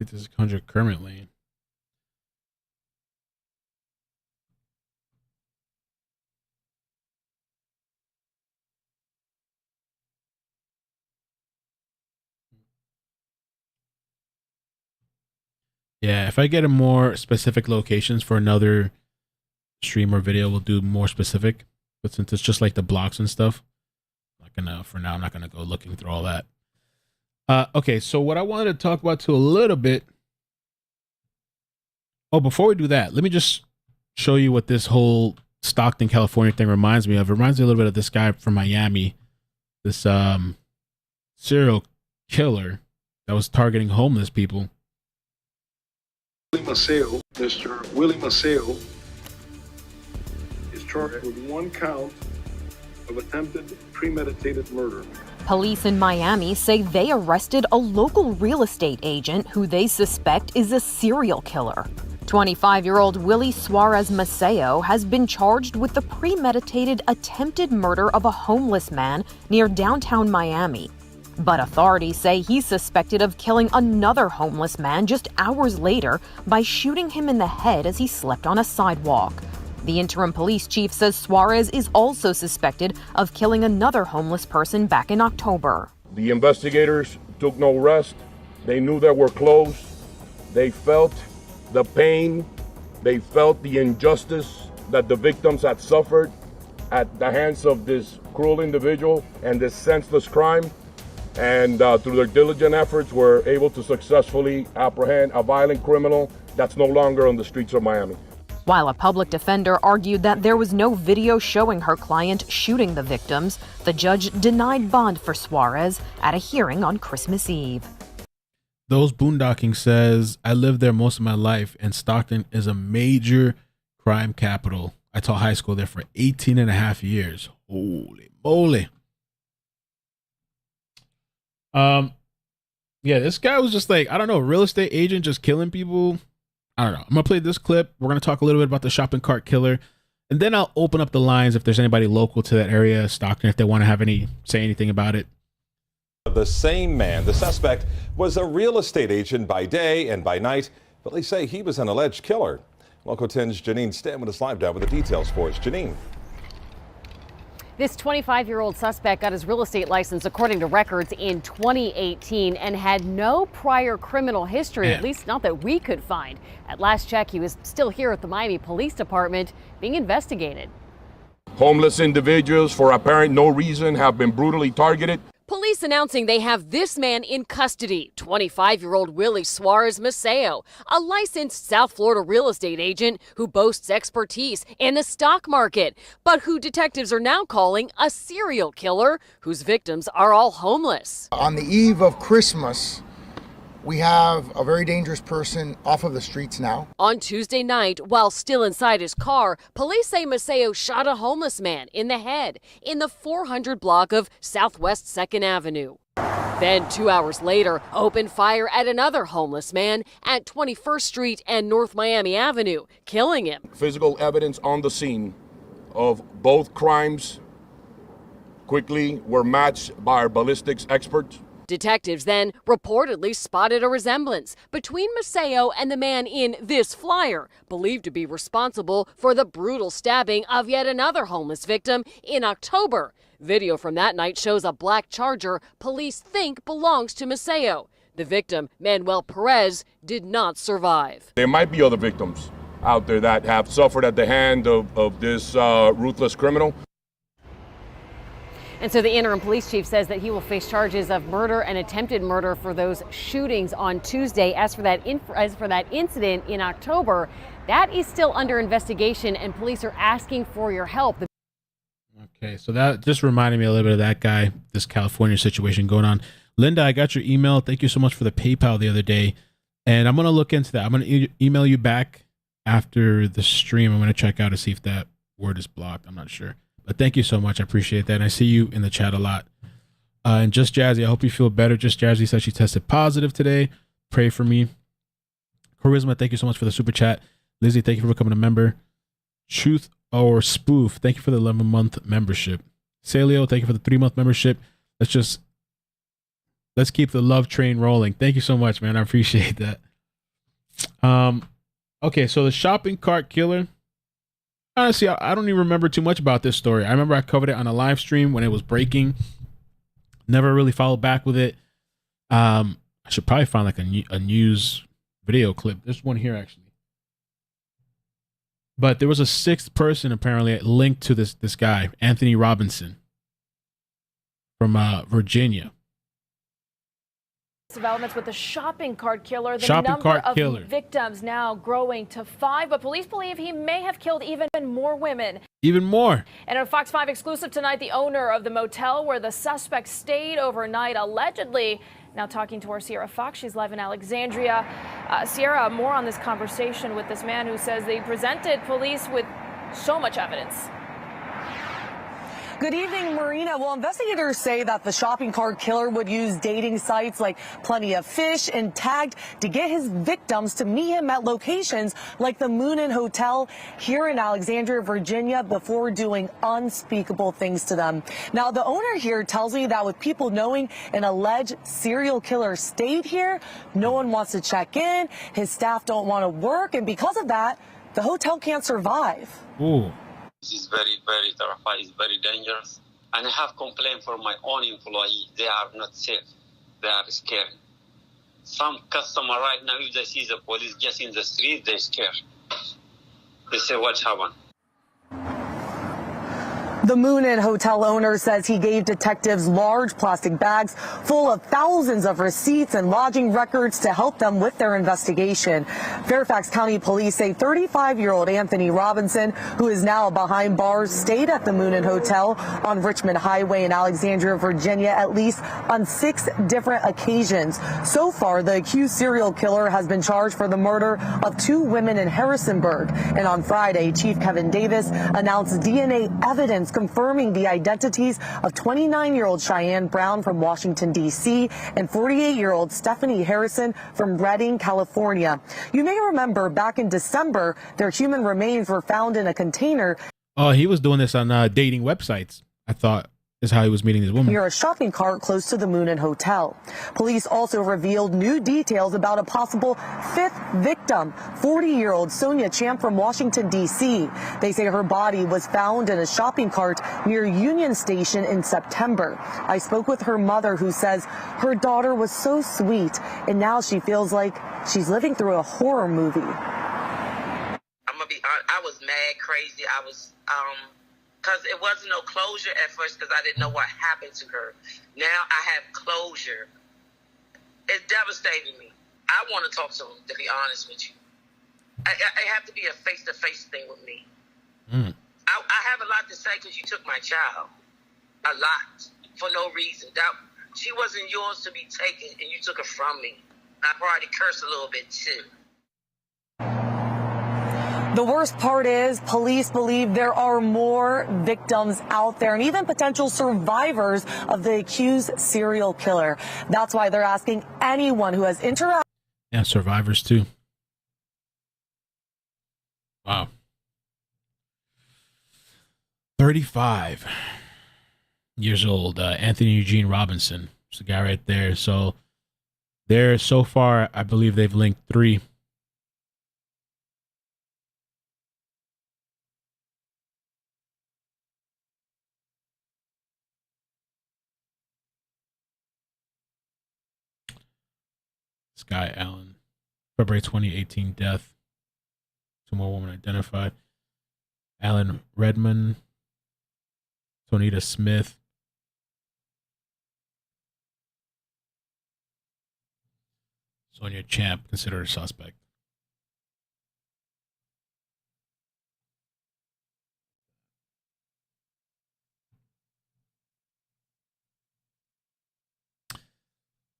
I think this is Conjure Kermit Lane. Yeah, if I get a more specific locations for another stream or video, we'll do more specific. But since it's just like the blocks and stuff, for now, I'm not gonna go looking through all that. Okay, so what I wanted to talk about too a little bit. Oh, before we do that, let me just show you what this whole Stockton, California thing reminds me of. It reminds me a little bit of this guy from Miami, this serial killer that was targeting homeless people. Mr. Willie Maceo is charged with one count of attempted premeditated murder. Police in Miami say they arrested a local real estate agent who they suspect is a serial killer. 25-year-old Willie Suarez Maceo has been charged with the premeditated attempted murder of a homeless man near downtown Miami. But authorities say he's suspected of killing another homeless man just hours later by shooting him in the head as he slept on a sidewalk. The interim police chief says Suarez is also suspected of killing another homeless person back in October. The investigators took no rest. They knew they were close. They felt the pain. They felt the injustice that the victims had suffered at the hands of this cruel individual and this senseless crime. And through their diligent efforts, were able to successfully apprehend a violent criminal that's no longer on the streets of Miami. While a public defender argued that there was no video showing her client shooting the victims, the judge denied bond for Suarez at a hearing on Christmas Eve. Those Boondocking says, I lived there most of my life, and Stockton is a major crime capital. I taught high school there for 18 and a half years. Holy moly. Yeah, this guy was just like, I don't know, real estate agent just killing people. I don't know. I'm going to play this clip. We're going to talk a little bit about the shopping cart killer. And then I'll open up the lines if there's anybody local to that area, Stockton, if they want to have say anything about it. The same man, the suspect, was a real estate agent by day and by night. Police say he was an alleged killer. Local 10's Janine Stanton is live now with the details for us. Janine. This 25-year-old suspect got his real estate license, according to records, in 2018 and had no prior criminal history, at least not that we could find. At last check, he was still here at the Miami Police Department being investigated. Homeless individuals, for apparent no reason, have been brutally targeted. Police announcing they have this man in custody, 25-year-old Willie Suarez Maceo, a licensed South Florida real estate agent who boasts expertise in the stock market, but who detectives are now calling a serial killer whose victims are all homeless. On the eve of Christmas, we have a very dangerous person off of the streets now. On Tuesday night, while still inside his car, police say Maceo shot a homeless man in the head in the 400 block of Southwest 2nd Avenue. Then 2 hours later, opened fire at another homeless man at 21st Street and North Miami Avenue, killing him. Physical evidence on the scene of both crimes quickly were matched by our ballistics experts. Detectives then reportedly spotted a resemblance between Maceo and the man in this flyer, believed to be responsible for the brutal stabbing of yet another homeless victim in October. Video from that night shows a black Charger police think belongs to Maceo. The victim, Manuel Perez, did not survive. There might be other victims out there that have suffered at the hand of this ruthless criminal. And so the interim police chief says that he will face charges of murder and attempted murder for those shootings on Tuesday. As for that incident in October, that is still under investigation, and police are asking for your help. Okay, so that just reminded me a little bit of that guy, this California situation going on. Linda, I got your email. Thank you so much for the PayPal the other day. And I'm going to look into that. I'm going to email you back after the stream. I'm going to check out to see if that word is blocked. I'm not sure. But thank you so much. I appreciate that. And I see you in the chat a lot. And Just Jazzy, I hope you feel better. Just Jazzy said she tested positive today. Pray for me. Charisma, thank you so much for the super chat. Lizzie, thank you for becoming a member. Truth or Spoof, thank you for the 11-month membership. Celio, thank you for the 3-month membership. Let's keep the love train rolling. Thank you so much, man. I appreciate that. Okay, so the shopping cart killer. Honestly, I don't even remember too much about this story. I remember I covered it on a live stream when it was breaking. Never really followed back with it. I should probably find like a news video clip. There's one here actually. But there was a 6th person apparently linked to this guy, Anthony Robinson from Virginia. Developments with the shopping cart killer. The Shopping number cart of killer. victims now growing to 5, but police believe he may have killed even more women. Even more. And in a Fox 5 exclusive tonight, the owner of the motel where the suspect stayed overnight, allegedly, now talking to our Sierra Fox. She's live in Alexandria. Sierra, more on this conversation with this man who says they presented police with so much evidence. Good evening, Marina. Well, investigators say that the shopping cart killer would use dating sites like Plenty of Fish and Tagged to get his victims to meet him at locations like the Moon Inn Hotel here in Alexandria, Virginia, before doing unspeakable things to them. Now, the owner here tells me that with people knowing an alleged serial killer stayed here, no one wants to check in, his staff don't want to work, and because of that, the hotel can't survive. Ooh. This is very, very terrifying. It's very dangerous. And I have complained from my own employee. They are not safe. They are scared. Some customer right now, if they see the police just in the street, they're scared. They say, what happened? The Moon Inn hotel owner says he gave detectives large plastic bags full of thousands of receipts and lodging records to help them with their investigation. Fairfax County Police say 35-year-old Anthony Robinson, who is now behind bars, stayed at the Moon Inn Hotel on Richmond Highway in Alexandria, Virginia, at least on 6 different occasions. So far, the accused serial killer has been charged for the murder of 2 women in Harrisonburg. And on Friday, Chief Kevin Davis announced DNA evidence confirming the identities of 29-year-old Cheyenne Brown from Washington, D.C. and 48-year-old Stephanie Harrison from Redding, California. You may remember back in December, their human remains were found in a container. Oh, he was doing this on dating websites, I thought, is how he was meeting this woman. Near a shopping cart close to the Moon Inn Hotel. Police also revealed new details about a possible 5th victim, 40-year-old Sonia Champ from Washington, D.C. They say her body was found in a shopping cart near Union Station in September. I spoke with her mother, who says her daughter was so sweet, and now she feels like she's living through a horror movie. I'm gonna be honest, I was mad crazy. I was because it wasn't no closure at first because I didn't know what happened to her. Now I have closure. It devastated me. I want to talk to him, to be honest with you. I have to be a face-to-face thing with me. I have a lot to say because you took my child. A lot. For no reason. She wasn't yours to be taken, and you took her from me. I probably cursed a little bit, too. The worst part is police believe there are more victims out there and even potential survivors of the accused serial killer. That's why they're asking anyone who has interacted. Yeah, survivors too. Wow. 35 years old, Anthony Eugene Robinson. It's the guy right there. So there, so far, I believe they've linked 3. Sky Allen, February 2018 death. 2 more women identified. Alan Redmond, Tonita Smith. Sonia Champ, considered a suspect.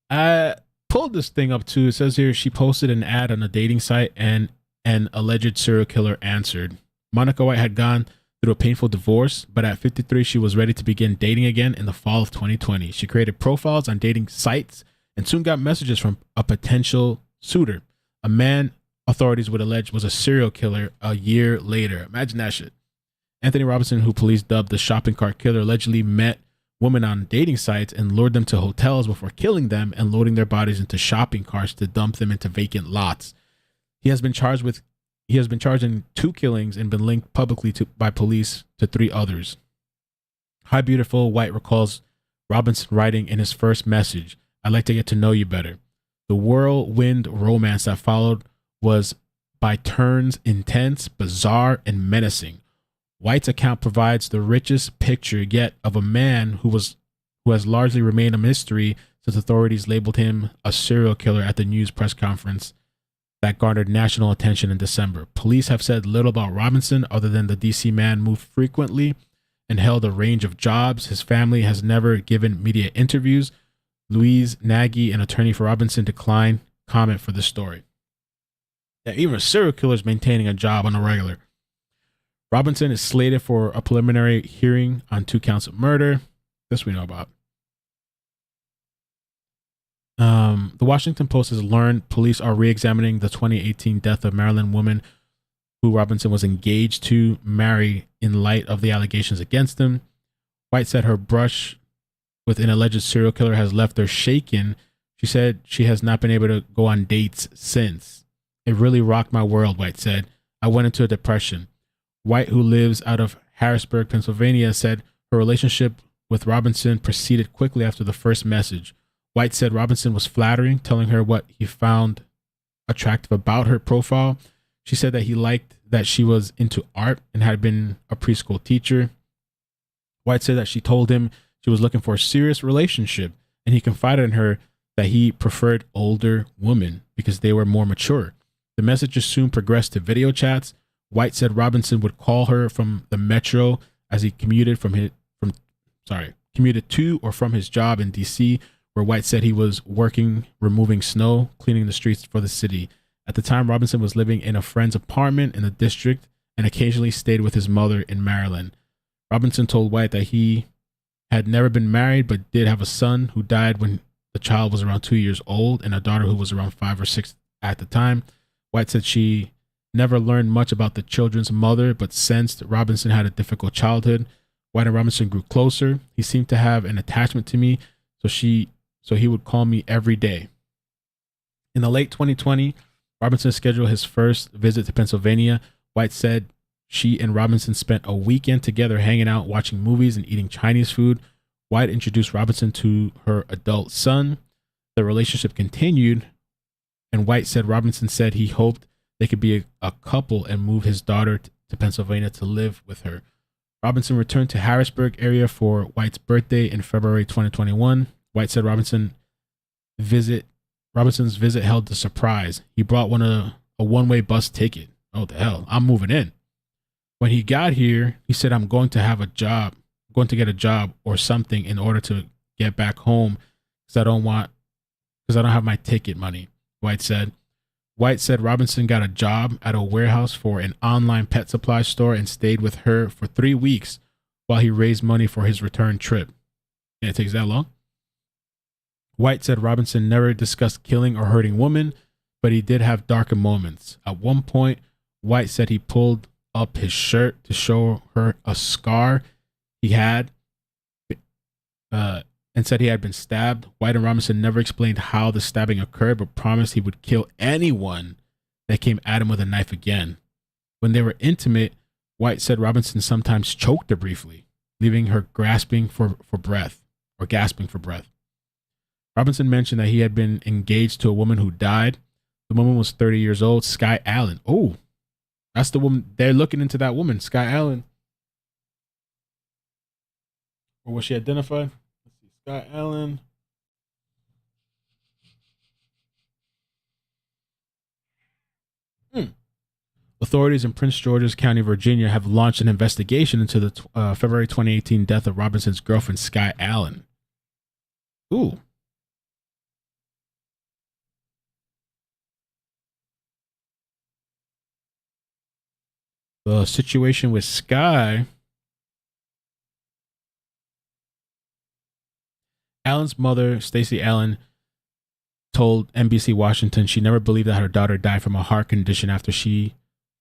I pulled this thing up too. It says here she posted an ad on a dating site and an alleged serial killer answered. Monica White had gone through a painful divorce, but at 53, she was ready to begin dating again in the fall of 2020. She created profiles on dating sites and soon got messages from a potential suitor, a man authorities would allege was a serial killer a year later. Imagine that shit. Anthony Robinson, who police dubbed the shopping cart killer, allegedly met women on dating sites and lured them to hotels before killing them and loading their bodies into shopping carts to dump them into vacant lots. He has been charged in 2 killings and been linked publicly by police to 3 others. Hi, beautiful, White recalls Robinson writing in his first message, "I'd like to get to know you better." The whirlwind romance that followed was by turns intense, bizarre, and menacing. White's account provides the richest picture yet of a man who has largely remained a mystery since authorities labeled him a serial killer at the news press conference that garnered national attention in December. Police have said little about Robinson other than the DC man moved frequently and held a range of jobs. His family has never given media interviews. Louise Nagy, an attorney for Robinson, declined comment for the story. Yeah, even a serial killer is maintaining a job on a regular. Robinson is slated for a preliminary hearing on 2 counts of murder. This we know about. The Washington Post has learned police are re-examining the 2018 death of Maryland woman who Robinson was engaged to marry in light of the allegations against him. White said her brush with an alleged serial killer has left her shaken. She said she has not been able to go on dates since. "It really rocked my world," White said. "I went into a depression." White, who lives out of Harrisburg, Pennsylvania, said her relationship with Robinson proceeded quickly after the first message. White said Robinson was flattering, telling her what he found attractive about her profile. She said that he liked that she was into art and had been a preschool teacher. White said that she told him she was looking for a serious relationship, and he confided in her that he preferred older women because they were more mature. The messages soon progressed to video chats. White said Robinson would call her from the metro as he commuted commuted to or from his job in DC, where White said he was working removing snow, cleaning the streets for the city. At the time, Robinson was living in a friend's apartment in the district and occasionally stayed with his mother in Maryland. Robinson told White that he had never been married but did have a son who died when the child was around 2 years old and a daughter who was around 5 or 6 at the time. White said she never learned much about the children's mother but sensed Robinson had a difficult childhood. White and Robinson grew closer. He seemed to have an attachment to me, so he would call me every day. In the late 2020, Robinson scheduled his first visit to Pennsylvania. White said she and Robinson spent a weekend together hanging out, watching movies, and eating Chinese food. White introduced Robinson to her adult son. The relationship continued, and White said Robinson said he hoped they could be a couple and move his daughter to Pennsylvania to live with her. Robinson returned to Harrisburg area for White's birthday in February 2021. White said Robinson's visit held a surprise. He brought a one-way bus ticket. Oh, the hell, I'm moving in. When he got here, he said, I'm going to get a job or something in order to get back home because I don't have my ticket money, White said. White said Robinson got a job at a warehouse for an online pet supply store and stayed with her for 3 weeks while he raised money for his return trip. And it takes that long? White said Robinson never discussed killing or hurting women, but he did have darker moments. At one point, White said he pulled up his shirt to show her a scar he had and said he had been stabbed. White and Robinson never explained how the stabbing occurred, but promised he would kill anyone that came at him with a knife again. When they were intimate, White said Robinson sometimes choked her briefly, leaving her gasping for breath. Robinson mentioned that he had been engaged to a woman who died. The woman was 30 years old, Sky Allen. Oh, that's the woman. They're looking into that woman, Sky Allen. Or was she identified? Let's see, Sky Allen. Authorities in Prince George's County, Virginia, have launched an investigation into the February 2018 death of Robinson's girlfriend, Sky Allen. Ooh. The situation with Sky. Allen's mother, Stacey Allen, told NBC Washington she never believed that her daughter died from a heart condition after she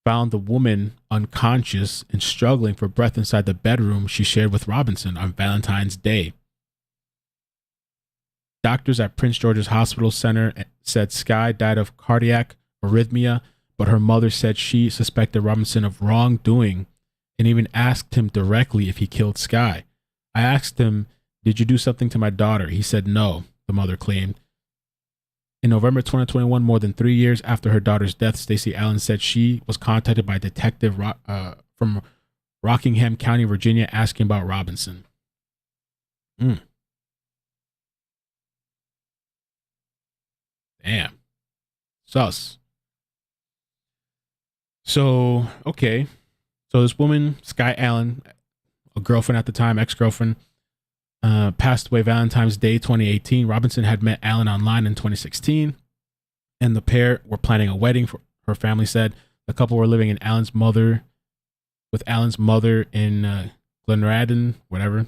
found the woman unconscious and struggling for breath inside the bedroom she shared with Robinson on Valentine's Day. Doctors at Prince George's Hospital Center said Sky died of cardiac arrhythmia, but her mother said she suspected Robinson of wrongdoing and even asked him directly if he killed Sky. I asked him, "Did you do something to my daughter?" He said no, the mother claimed. In November 2021, more than 3 years after her daughter's death, Stacey Allen said she was contacted by a detective from Rockingham County, Virginia, asking about Robinson. Damn. Sus. So, okay. So this woman, Sky Allen, a girlfriend at the time, ex-girlfriend, passed away Valentine's Day 2018. Robinson had met Allen online in 2016, and the pair were planning a wedding. For her family said the couple were living in Allen's mother in Glenradin, whatever.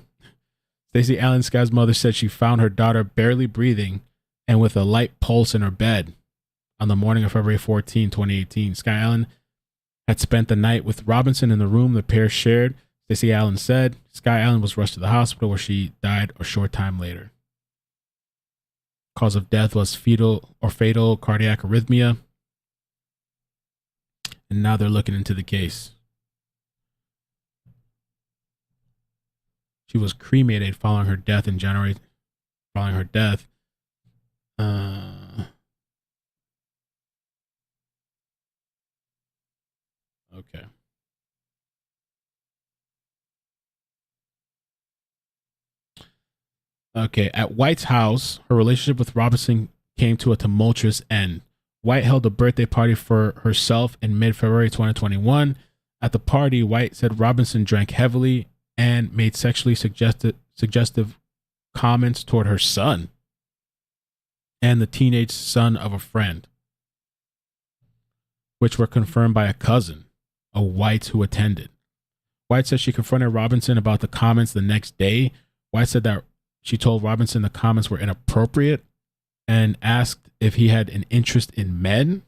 Stacey Allen, Sky's mother, said she found her daughter barely breathing and with a light pulse in her bed on the morning of February 14, 2018. Sky Allen had spent the night with Robinson in the room the pair shared. Stacey Allen said Sky Allen was rushed to the hospital where she died a short time later. Cause of death was fatal cardiac arrhythmia. And now they're looking into the case. She was cremated following her death in January. Following her death. Okay. Okay, at White's house, her relationship with Robinson came to a tumultuous end. White held a birthday party for herself in mid-February 2021. At the party, White said Robinson drank heavily and made sexually suggestive comments toward her son and the teenage son of a friend, which were confirmed by a cousin of White's who attended. White said she confronted Robinson about the comments the next day. White said that she told Robinson the comments were inappropriate and asked if he had an interest in men.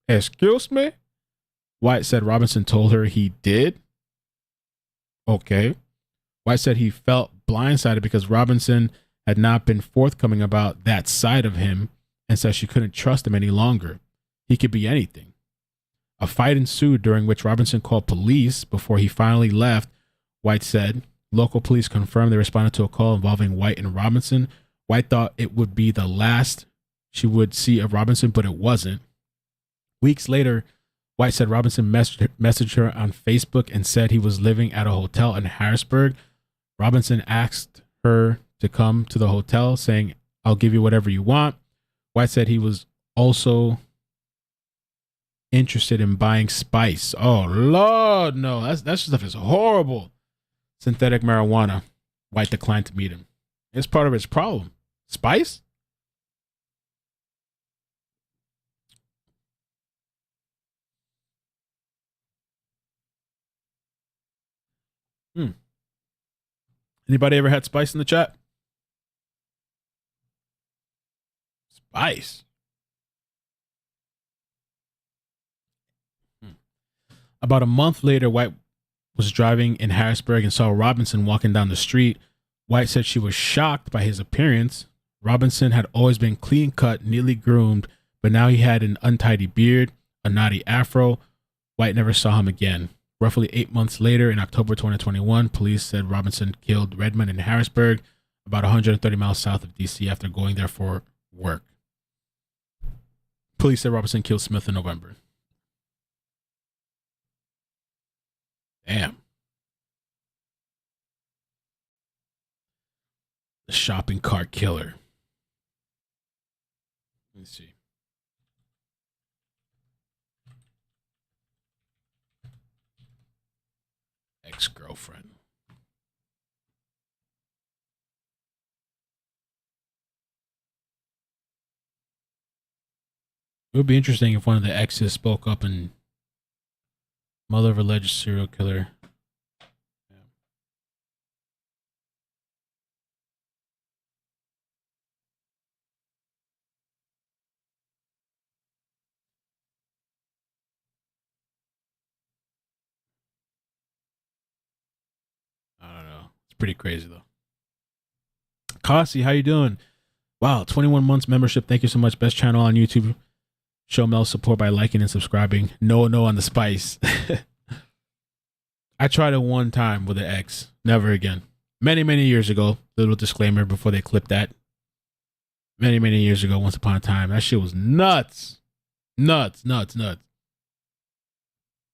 Excuse me? White said Robinson told her he did. Okay. White said he felt blindsided because Robinson had not been forthcoming about that side of him and said she couldn't trust him any longer. He could be anything. A fight ensued during which Robinson called police before he finally left. White said local police confirmed they responded to a call involving White and Robinson. White thought it would be the last she would see of Robinson, but it wasn't. Weeks later, White said Robinson messaged her on Facebook and said he was living at a hotel in Harrisburg. Robinson asked her to come to the hotel, saying, "I'll give you whatever you want." White said he was also interested in buying spice. Oh, Lord, no. That stuff is horrible. Synthetic marijuana. White declined to meet him. It's part of his problem. Spice? Anybody ever had spice in the chat? Spice. About a month later, White was driving in Harrisburg and saw Robinson walking down the street. White said she was shocked by his appearance. Robinson had always been clean cut, neatly groomed, but now he had an untidy beard, a naughty afro. White never saw him again. Roughly 8 months later, in October 2021, police said Robinson killed Redmond in Harrisburg, about 130 miles south of D.C., after going there for work. Police said Robinson killed Smith in November. Damn. The shopping cart killer. Let me see. Ex-girlfriend. It would be interesting if one of the exes spoke up and mother of alleged serial killer. I don't know. It's pretty crazy though. Kasi, how you doing? Wow, 21 months membership. Thank you so much. Best channel on YouTube. Show Mel support by liking and subscribing. No on the spice. I tried it one time with an ex. Never again. Many years ago. Little disclaimer before they clipped that. Many years ago, once upon a time. That shit was nuts. Nuts.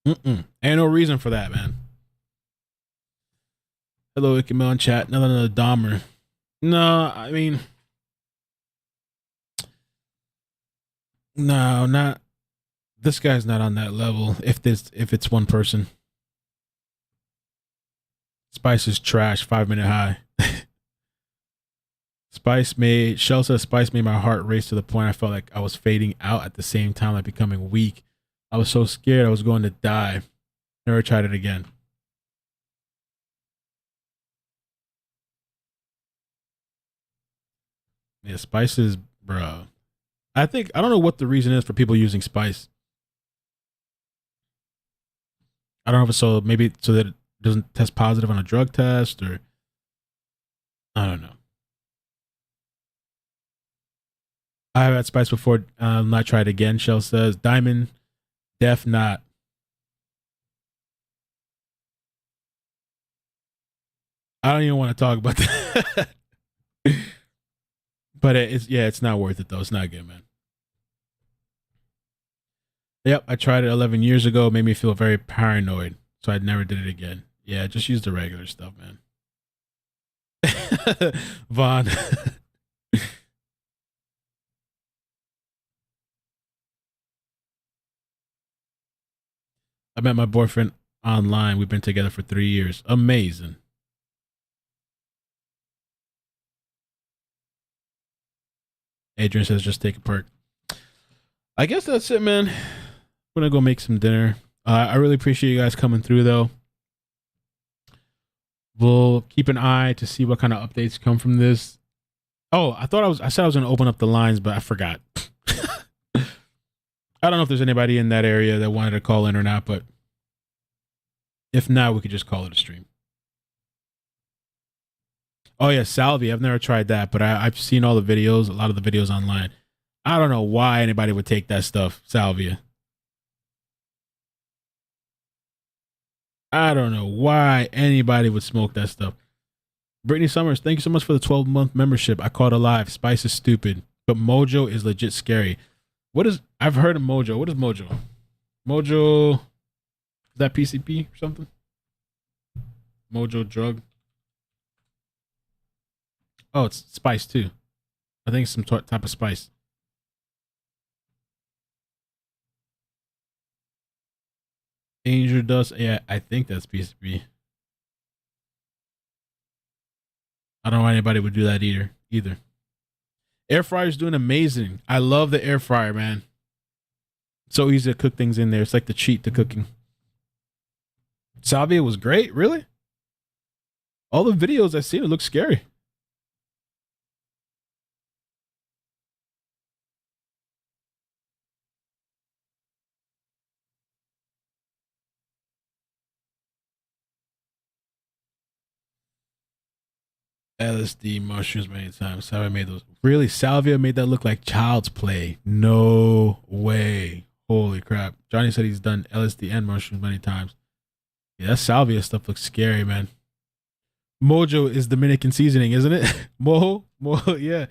Ain't no reason for that, man. Hello, iCkEdMeL in chat. Another Dahmer. No, I mean... No, not... This guy's not on that level, if it's one person. Spice is trash, 5-minute high. Shell says Spice made my heart race to the point I felt like I was fading out at the same time, like becoming weak. I was so scared I was going to die. Never tried it again. Yeah, Spice is, bro. I don't know what the reason is for people using Spice. I don't know if it's so that it doesn't test positive on a drug test, or I don't know. I have had Spice before. Not tried again. Shell says Diamond, Def not. I don't even want to talk about that. But it's not worth it though. It's not good, man. Yep, I tried it 11 years ago. It made me feel very paranoid, so I never did it again. Yeah, just use the regular stuff, man. Vaughn. I met my boyfriend online. We've been together for 3 years. Amazing. Adrian says just take a perk. I guess that's it, man. I'm gonna go make some dinner. I really appreciate you guys coming through, though. We'll keep an eye to see what kind of updates come from this. Oh, I said I was gonna open up the lines, but I forgot. I don't know if there's anybody in that area that wanted to call in or not, but if not, we could just call it a stream. Oh yeah, salvia. I've never tried that, but I've seen all the videos, a lot of the videos online. I don't know why anybody would take that stuff, salvia. I don't know why anybody would smoke that stuff. Brittany Summers, thank you so much for the 12-month membership. I caught alive. Spice is stupid, but Mojo is legit scary. I've heard of Mojo. What is Mojo? Mojo, is that PCP or something? Mojo drug. Oh, it's spice too. I think it's some type of spice. Angel dust. Yeah, I think that's PCP. I don't know why anybody would do that either. Air fryer's doing amazing. I love the air fryer, man. So easy to cook things in there. It's like the cheat to cooking. Salvia was great, really? All the videos I've seen, it looks scary. LSD mushrooms many times. Salvia made those. Really? Salvia made that look like child's play. No way. Holy crap. Johnny said he's done LSD and mushrooms many times. Yeah, that salvia stuff looks scary, man. Mojo is Dominican seasoning, isn't it? Mojo, yeah.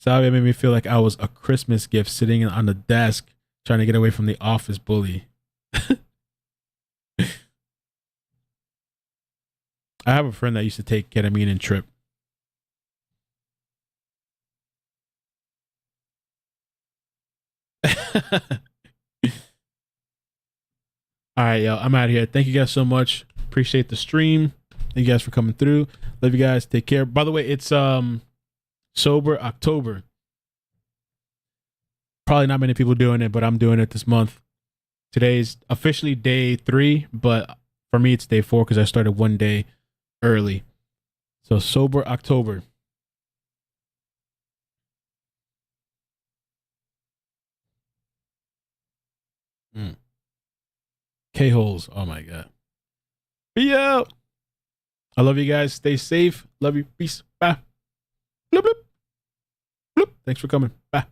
Salvia made me feel like I was a Christmas gift sitting on the desk trying to get away from the office bully. I have a friend that used to take ketamine and trip. All right, yo, I'm out of here. Thank you guys so much. Appreciate the stream. Thank you guys for coming through. Love you guys. Take care. By the way, it's Sober October. Probably not many people doing it, but I'm doing it this month. Today's officially day 3, but for me it's day 4 because I started one day early. So Sober October. K-holes. Oh my God. Be out. I love you guys. Stay safe. Love you. Peace. Bye. Bloop, bloop. Bloop. Thanks for coming. Bye.